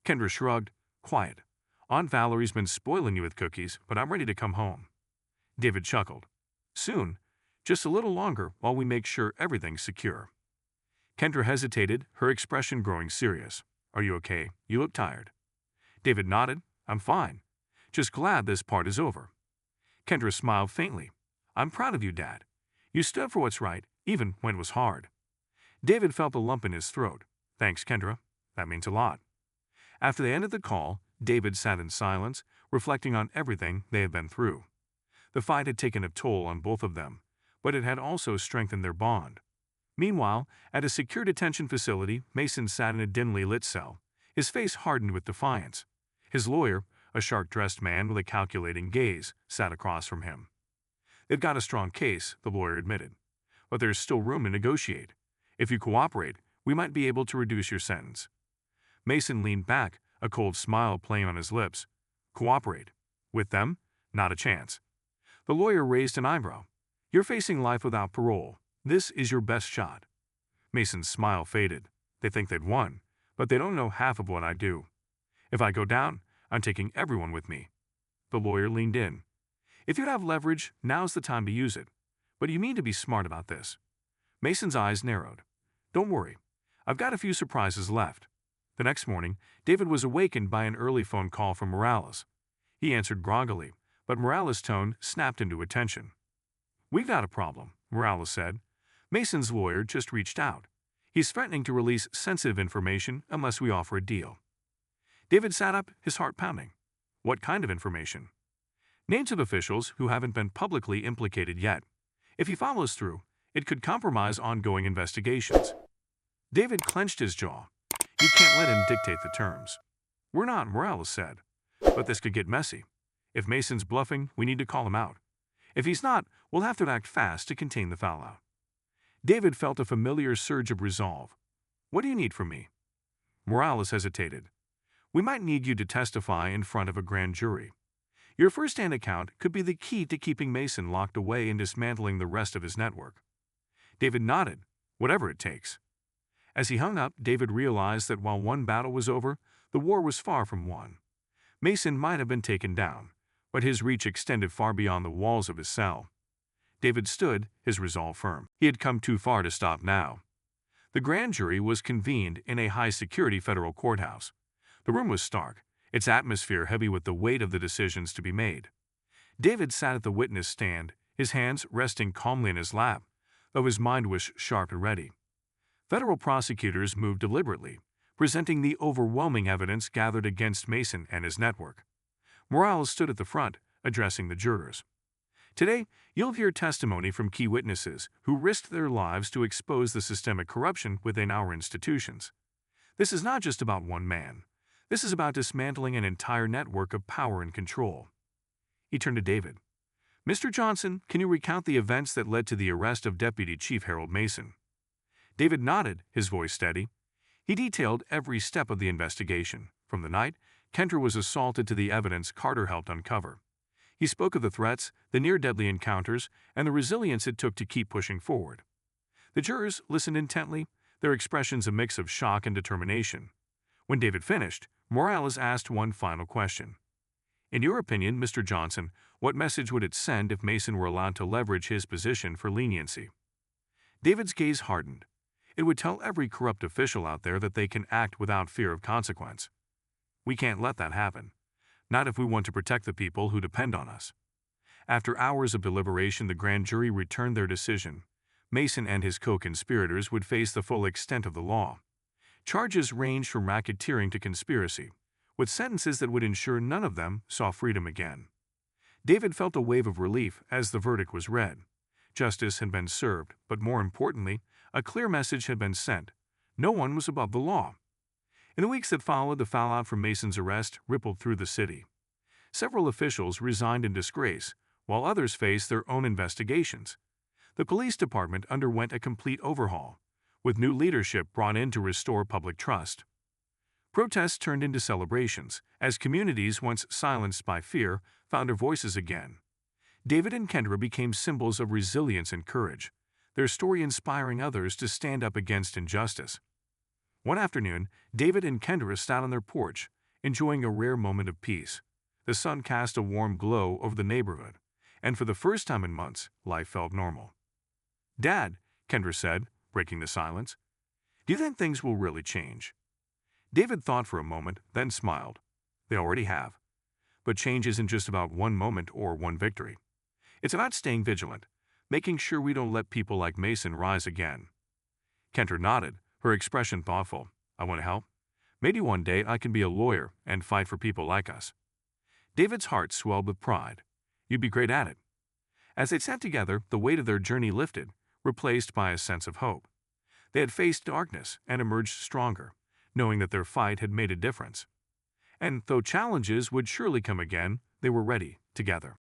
Kendra shrugged. "Quiet. Aunt Valerie's been spoiling you with cookies, but I'm ready to come home." David chuckled. "Soon. Just a little longer while we make sure everything's secure." Kendra hesitated, her expression growing serious. "Are you okay? You look tired." David nodded. "I'm fine. Just glad this part is over." Kendra smiled faintly. "I'm proud of you, Dad. You stood for what's right, even when it was hard." David felt a lump in his throat. "Thanks, Kendra. That means a lot." After they ended the call, David sat in silence, reflecting on everything they had been through. The fight had taken a toll on both of them, but it had also strengthened their bond. Meanwhile, at a secure detention facility, Mason sat in a dimly lit cell, his face hardened with defiance. His lawyer, a sharp-dressed man with a calculating gaze, sat across from him. They've got a strong case, the lawyer admitted. But there's still room to negotiate. If you cooperate, we might be able to reduce your sentence. Mason leaned back, a cold smile playing on his lips. Cooperate? With them? Not a chance. The lawyer raised an eyebrow. You're facing life without parole. This is your best shot. Mason's smile faded. They think they'd won, but they don't know half of what I do. If I go down, I'm taking everyone with me. The lawyer leaned in. If you'd have leverage, now's the time to use it. But you mean to be smart about this. Mason's eyes narrowed. Don't worry. I've got a few surprises left. The next morning, David was awakened by an early phone call from Morales. He answered groggily, but Morales' tone snapped into attention. We've got a problem, Morales said. Mason's lawyer just reached out. He's threatening to release sensitive information unless we offer a deal. David sat up, his heart pounding. What kind of information? Names of officials who haven't been publicly implicated yet. If he follows through, it could compromise ongoing investigations. David clenched his jaw. You can't let him dictate the terms. We're not, Morales said. But this could get messy. If Mason's bluffing, we need to call him out. If he's not, we'll have to act fast to contain the fallout. David felt a familiar surge of resolve. What do you need from me? Morales hesitated. We might need you to testify in front of a grand jury. Your first-hand account could be the key to keeping Mason locked away and dismantling the rest of his network. David nodded, whatever it takes. As he hung up, David realized that while one battle was over, the war was far from won. Mason might have been taken down, but his reach extended far beyond the walls of his cell. David stood, his resolve firm. He had come too far to stop now. The grand jury was convened in a high-security federal courthouse. The room was stark, its atmosphere heavy with the weight of the decisions to be made. David sat at the witness stand, his hands resting calmly in his lap, though his mind was sharp and ready. Federal prosecutors moved deliberately, presenting the overwhelming evidence gathered against Mason and his network. Morales stood at the front, addressing the jurors. Today, you'll hear testimony from key witnesses who risked their lives to expose the systemic corruption within our institutions. This is not just about one man. This is about dismantling an entire network of power and control. He turned to David. Mr. Johnson, can you recount the events that led to the arrest of Deputy Chief Harold Mason? David nodded, his voice steady. He detailed every step of the investigation, from the night Kendra was assaulted to the evidence Carter helped uncover. He spoke of the threats, the near-deadly encounters, and the resilience it took to keep pushing forward. The jurors listened intently, their expressions a mix of shock and determination. When David finished, Morales asked one final question. In your opinion, Mr. Johnson, what message would it send if Mason were allowed to leverage his position for leniency? David's gaze hardened. It would tell every corrupt official out there that they can act without fear of consequence. We can't let that happen. Not if we want to protect the people who depend on us. After hours of deliberation, the grand jury returned their decision. Mason and his co-conspirators would face the full extent of the law. Charges ranged from racketeering to conspiracy, with sentences that would ensure none of them saw freedom again. David felt a wave of relief as the verdict was read. Justice had been served, but more importantly, a clear message had been sent. No one was above the law. In the weeks that followed, the fallout from Mason's arrest rippled through the city. Several officials resigned in disgrace, while others faced their own investigations. The police department underwent a complete overhaul, with new leadership brought in to restore public trust. Protests turned into celebrations, as communities once silenced by fear found their voices again. David and Kendra became symbols of resilience and courage, their story inspiring others to stand up against injustice. One afternoon, David and Kendra sat on their porch, enjoying a rare moment of peace. The sun cast a warm glow over the neighborhood, and for the first time in months, life felt normal. Dad, Kendra said, breaking the silence, do you think things will really change? David thought for a moment, then smiled. They already have. But change isn't just about one moment or one victory. It's about staying vigilant, making sure we don't let people like Mason rise again. Kendra nodded, her expression thoughtful. I want to help. Maybe one day I can be a lawyer and fight for people like us. David's heart swelled with pride. You'd be great at it. As they sat together, the weight of their journey lifted, replaced by a sense of hope. They had faced darkness and emerged stronger, knowing that their fight had made a difference. And though challenges would surely come again, they were ready, together.